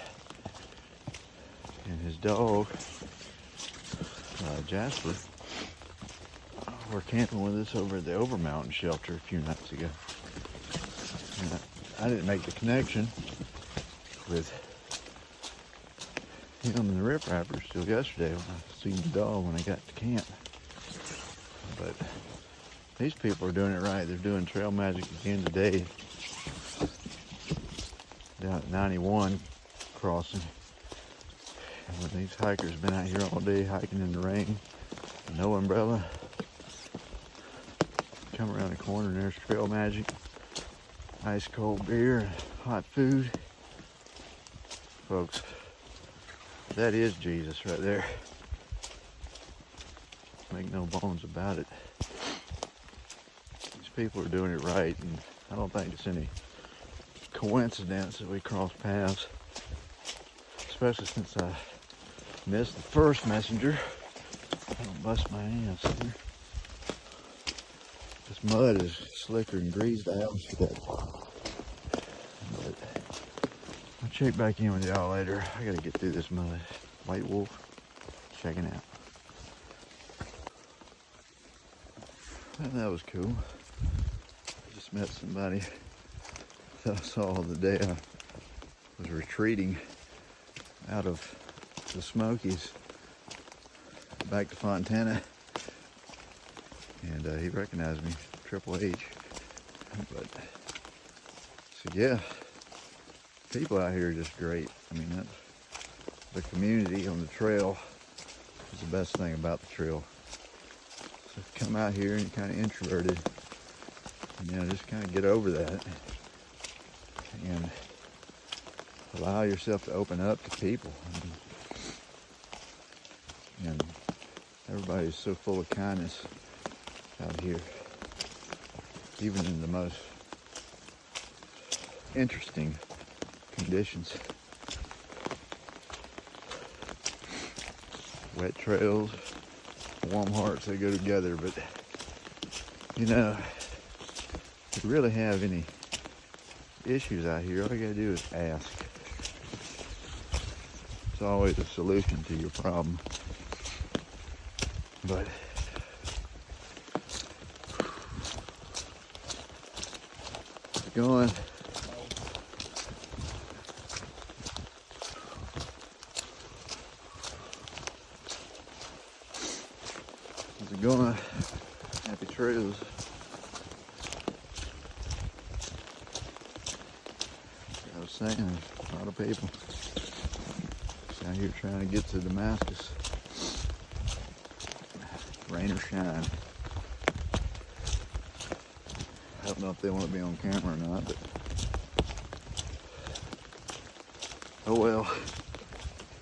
and his dog Jasper were camping with us over at the Overmountain shelter a few nights ago. And I didn't make the connection with him and the Rip Rappers till yesterday when I seen the dog when I got to camp. But these people are doing it right. They're doing trail magic again today down at 91 crossing. And when these hikers been out here all day hiking in the rain, no umbrella, come around the corner and there's trail magic, ice cold beer, hot food. Folks, that is Jesus right there. Make no bones about it. These people are doing it right, and I don't think it's any coincidence that we cross paths, especially since I missed the first messenger. I don't bust my ass here. This mud is slicker and greased out. But I'll check back in with y'all later. I gotta get through this mud. White wolf, checking out. And that was cool. I just met somebody that I saw the day I was retreating out of the Smokies back to Fontana. And he recognized me, Triple H. But, so yeah, people out here are just great. I mean, the community on the trail is the best thing about the trail. So if you come out here and you're kind of introverted, just kind of get over that and allow yourself to open up to people. And everybody's so full of kindness out here, even in the most interesting conditions. Wet trails, warm hearts, they go together. But if you really have any issues out here, all you gotta do is ask. It's always a solution to your problem. But going. How's it going? Happy trails. I was saying, there's a lot of people out here trying to get to Damascus. Rain or shine. I don't know if they want to be on camera or not, but oh well.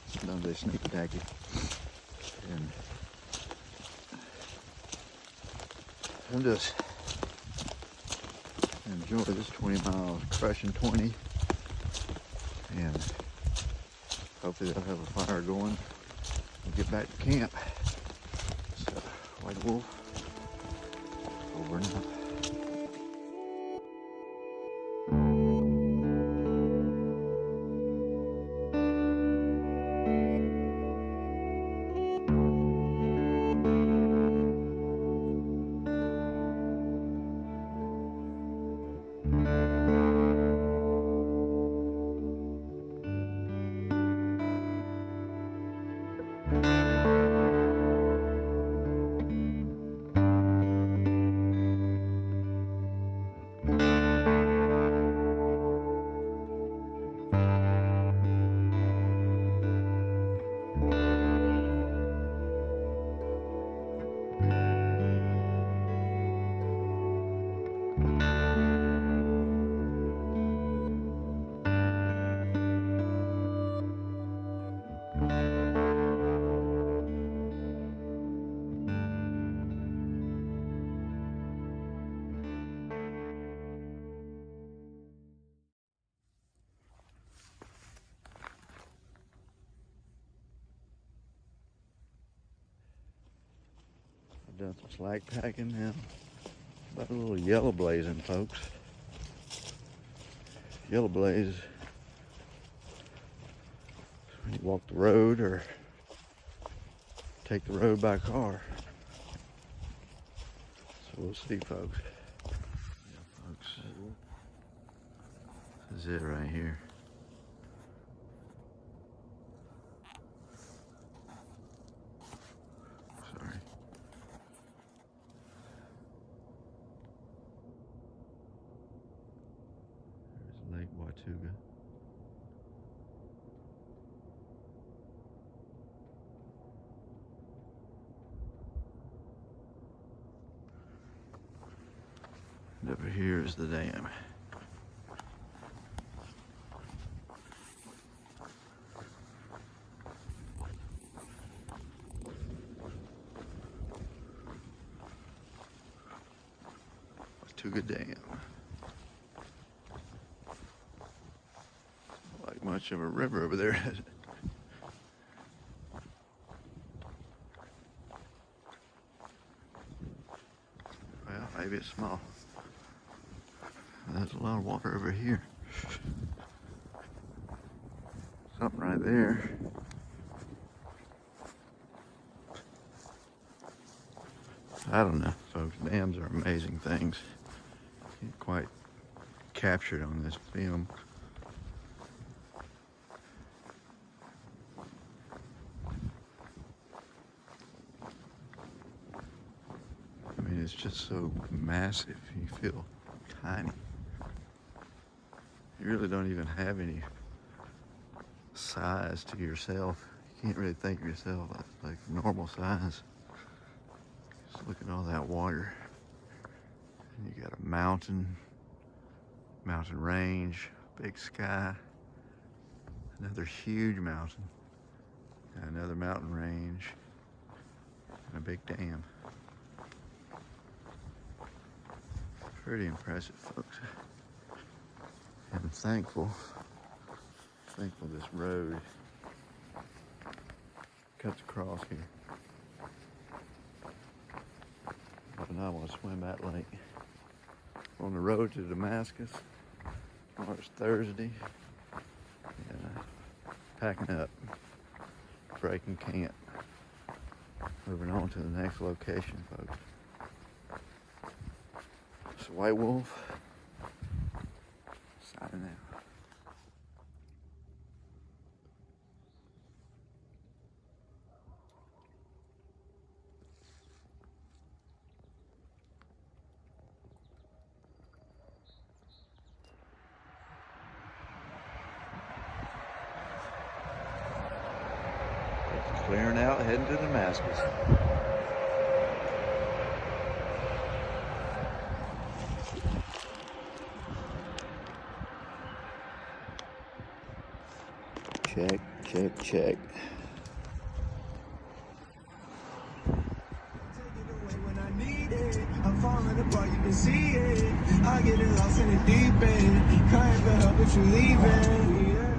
Sometimes they sneak attack you. And I'm just enjoy this 20 miles, crushing 20, and hopefully they'll have a fire going and get back to camp. So, White Wolf, over and out. Done some slack packing now. About a little yellow blazing, folks. Yellow blaze when you walk the road or take the road by car. So we'll see, folks. Yeah, folks. This is it right here. Sorry. There's Lake Watuga. And over here is the dam. Watuga Dam. Not like much of a river over there, is it? Well, maybe it's small. There's a lot of water over here. Something right there. I don't know, folks. Dams are amazing things. Can't quite capture it on this film. I mean, it's just so massive. You feel tiny. You really don't even have any size to yourself. You can't really think of yourself as like normal size. Just look at all that water. And you got a mountain range, big sky, another huge mountain, and another mountain range, and a big dam. Pretty impressive, folks. And I'm thankful this road cuts across here. And I want to swim that lake. On the road to Damascus. Tomorrow's Thursday. And packing up. Breaking camp. Moving on to the next location, folks. It's White Wolf. Signing out. Clearing out, heading to Damascus. Check, check, check. I'm falling apart, you can see it. I get lost in the deep end. Can't help but you leaving. Yeah.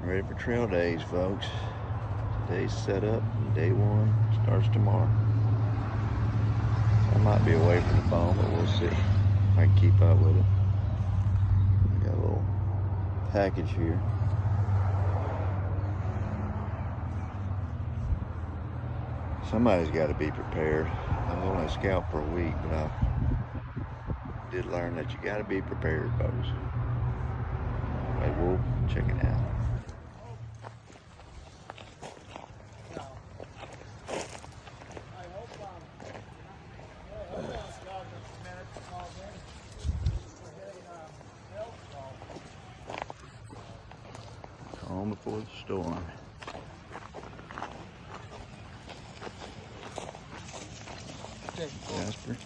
Ready for trail days, folks. Today's set up. Day one starts tomorrow. I might be away from the phone, but we'll see if I can keep up with it. Got a little package here. Somebody's got to be prepared. I was only a scout for a week, but I did learn that you got to be prepared, folks. Hey, we'll check it out. Calm before the storm. Jasper.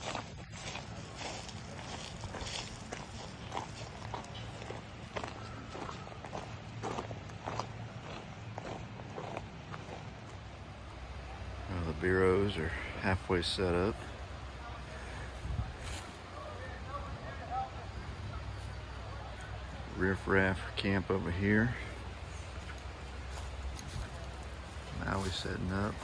Bureaus are halfway set up. Riff-raff camp over here. Now we're setting up.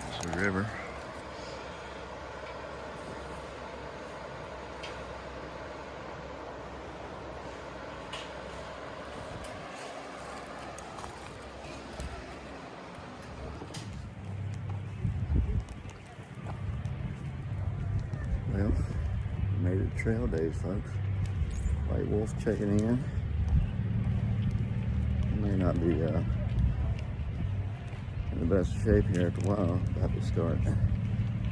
There's the river. Well, we made it trail days, folks. White Wolf checking in. May not be in the best shape here after a while. About to start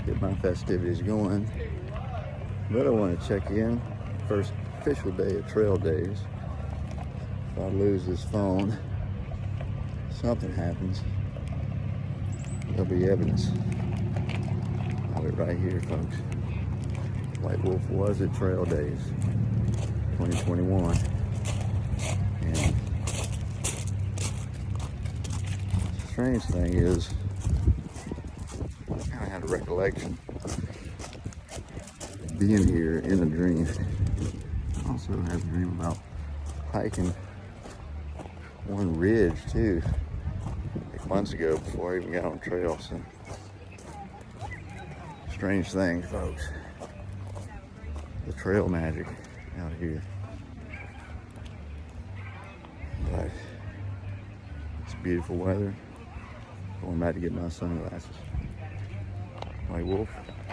get my festivities going. But I want to check in. First official day of trail days. If I lose this phone, something happens, there'll be evidence. I'll be right here, folks. White Wolf was at Trail Days 2021. And the strange thing is, I kind of had a recollection of being here in a dream. I also had a dream about hiking one ridge too, like months ago before I even got on trail. So strange things, folks. The trail magic out here. But it's beautiful weather. Going back to get my sunglasses. White Wolf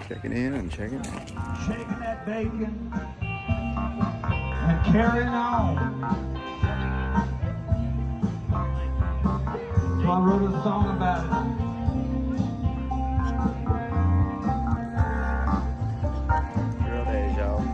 checking in and checking out. Shaking that bacon and carrying on. So I wrote a song about it. Trail days, y'all.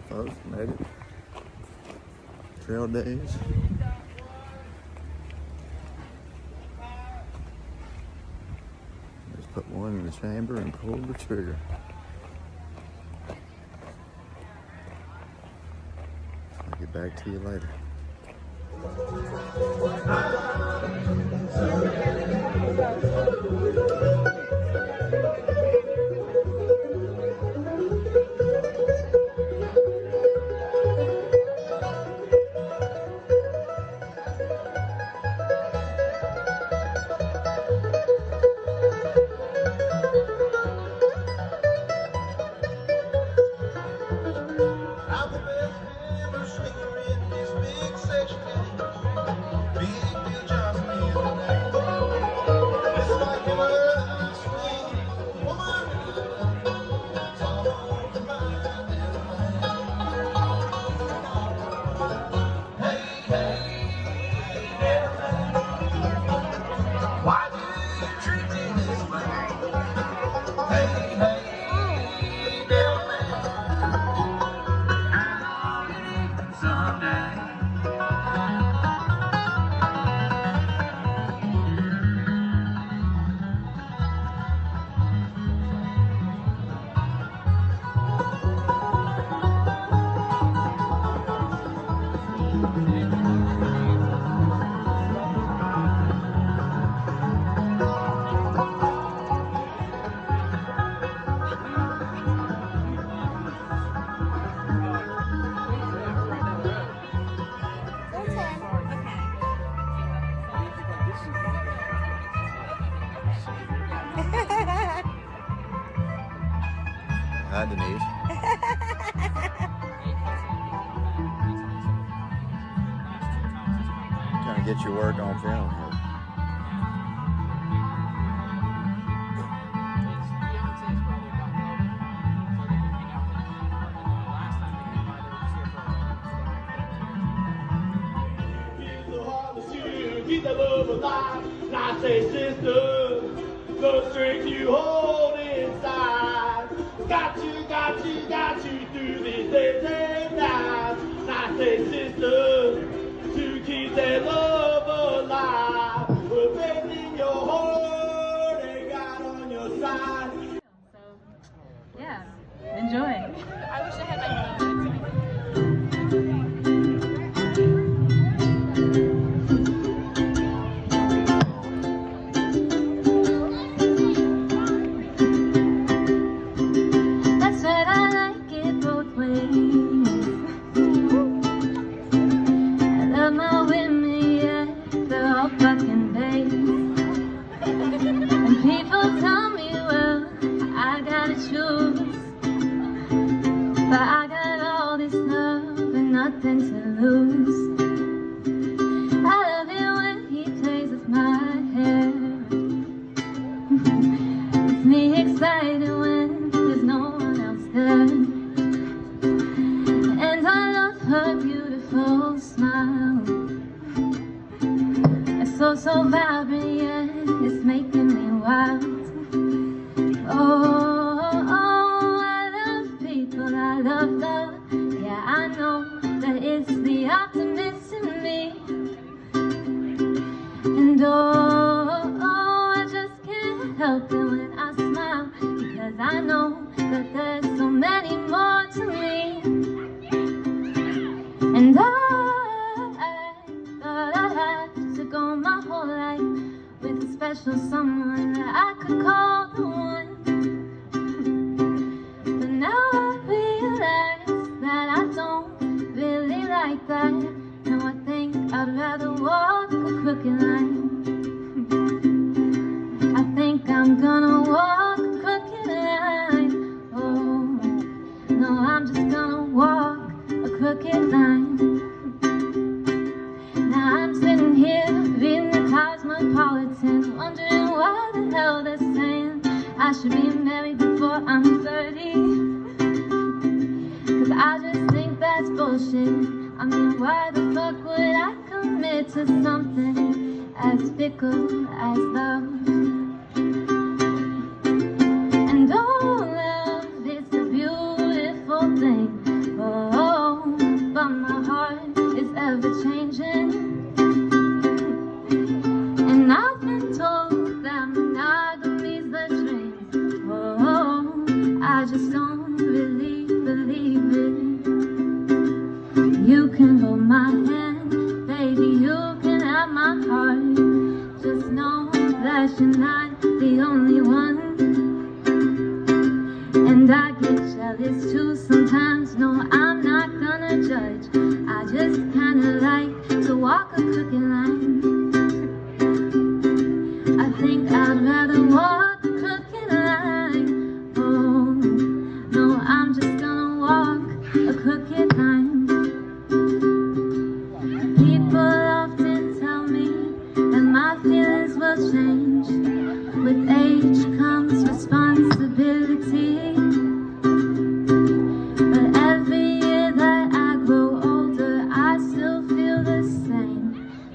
Folks, made it. Trail days. Just put one in the chamber and pull the trigger. I'll get back to you later. Hi, Denise. Trying to get your work on film here. keep that love alive. And I say, sister, the strength you hold inside. Got you through these days and nights. And I say, sister, to keep that love alive. With faith in your heart and God on your side. So, yeah, enjoy. I wish I had my phone. That's right, I like it both ways. I love my women, yeah, they're all fucking babes. And people tell me, well, I gotta choose. But I got all this love and nothing to lose. I love it when he plays with my hair. It's me excited when there's no one else there. And I love her beautiful smile. It's so vibrant, yeah, it's making me wild. Oh, I love people, I love love. Yeah, I know that it's the optimist in me. And I just can't help it when I smile, because I know that there's so many more to me. And I thought I had to go my whole life with a special someone that I could call the one. But now I realize that I don't really like that. No, I think I'd rather walk a crooked line. I think I'm gonna walk a crooked line. Oh, no, I'm just gonna walk a crooked line. Now I'm sitting here reading the Cosmopolitan, wondering why the hell they're saying I should be married before I'm 30. Cause I just think that's bullshit. I mean, why the fuck would I commit to something as fickle as love? And oh, love is a beautiful thing. Oh, but my heart is ever changing. And I've been told that monogamy's the dream. Oh, I just don't really believe it. You can hold my hand, baby, you can have my heart. Just know that you're not the only one. And I get jealous too sometimes, no, I'm not gonna judge. I just kinda like to walk a crooked line. I think I'd rather walk a crooked line. Oh, no, I'm just gonna walk a crooked line. People often tell me that my feelings will change. With age comes responsibility. But every year that I grow older, I still feel the same.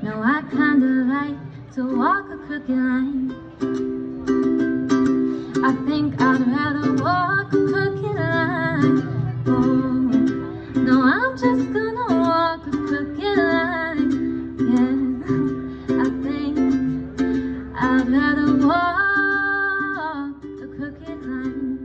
No, I kinda like to walk a crooked line. I think I'd rather walk a crooked line. Oh, no, I'm just gonna walk a crooked line. Yeah, I think I'd rather walk a crooked line.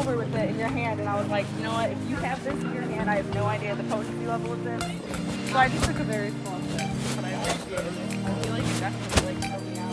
over with it in your hand, and I was like, you know what? If you have this in your hand, I have no idea the potency level of this. So I just took a very small sip, but I appreciated it. I feel like it definitely like helped me out.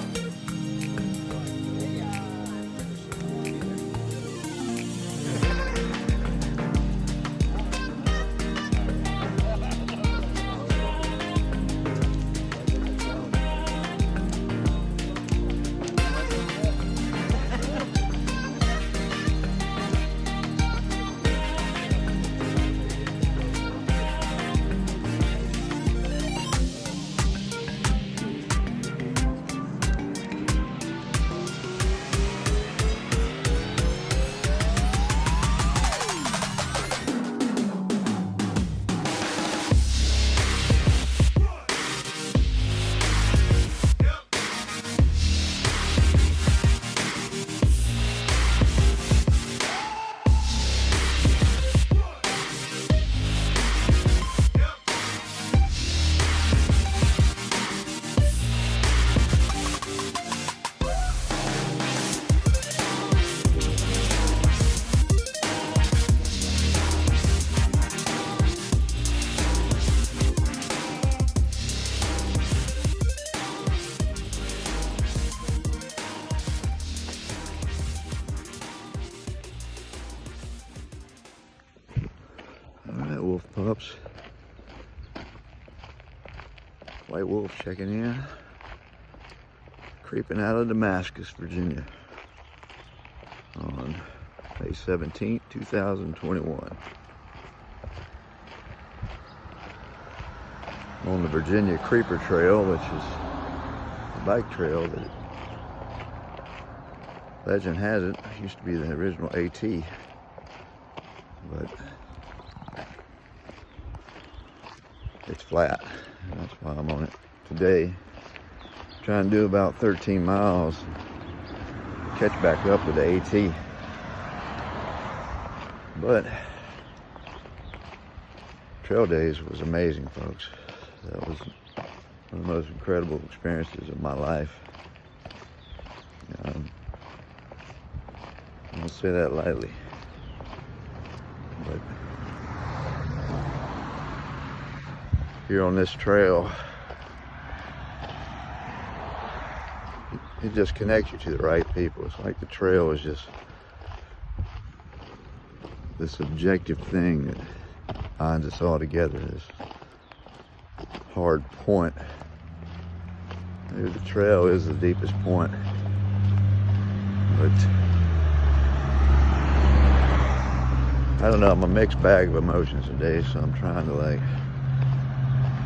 Alright, wolf pups. White wolf checking in. Creeping out of Damascus, Virginia on May 17th, 2021. I'm on the Virginia Creeper Trail, which is a bike trail that legend has it used to be the original AT, but it's flat. That's why I'm on it today. Trying to do about 13 miles, catch back up with the AT. But trail days was amazing, folks. That was one of the most incredible experiences of my life. I don't say that lightly, but here on this trail, it just connects you to the right people. It's like the trail is just this objective thing that binds us all together, this hard point. Maybe the trail is the deepest point, but I don't know, I'm a mixed bag of emotions today, so I'm trying to like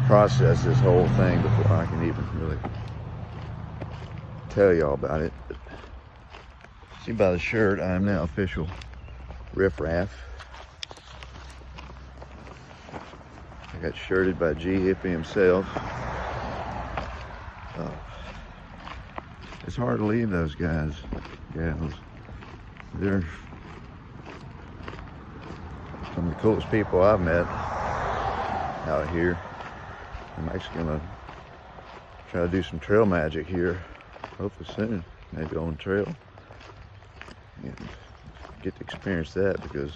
process this whole thing before I can even really tell y'all about it. But see by the shirt, I am now official riffraff. I got shirted by G Hippie himself. It's hard to leave those guys, gals. They're some of the coolest people I've met out here. I'm actually gonna try to do some trail magic here, hopefully soon, maybe on the trail, and get to experience that, because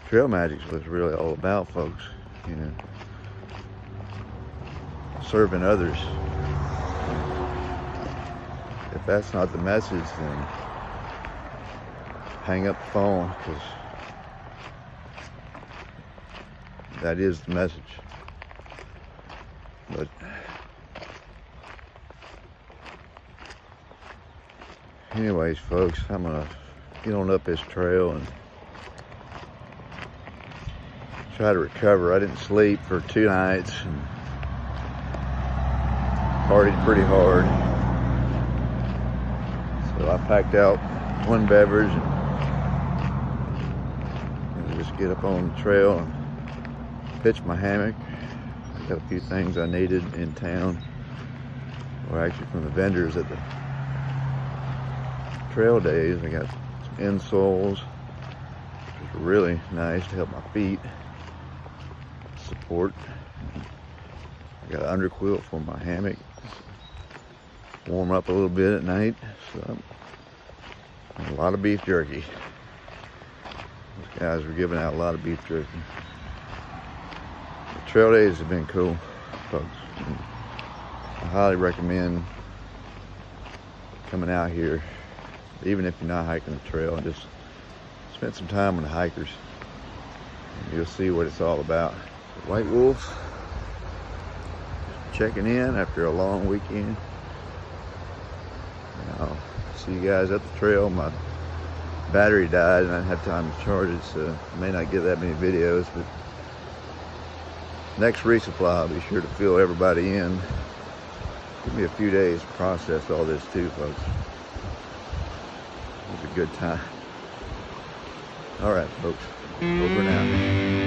trail magic is what it's really all about, folks. You know, serving others. If that's not the message, then hang up the phone, because that is the message. But anyways, folks, I'm gonna get on up this trail and try to recover. I didn't sleep for 2 nights and partied pretty hard. So I packed out 1 beverage and just get up on the trail and pitch my hammock. I got a few things I needed in town, or actually from the vendors at the trail days. I got some insoles, which are really nice to help my feet support. I got an underquilt for my hammock, warm up a little bit at night. So a lot of beef jerky. Guys, we're giving out a lot of beef jerky. The trail days have been cool, folks. And I highly recommend coming out here, even if you're not hiking the trail, and just spend some time with the hikers. And you'll see what it's all about. White Wolf checking in after a long weekend. And I'll see you guys at the trail. My battery died and I didn't have time to charge it, so I may not get that many videos, but next resupply I'll be sure to fill everybody in. Give me a few days to process all this too, folks. It was a good time. All right, folks, over now.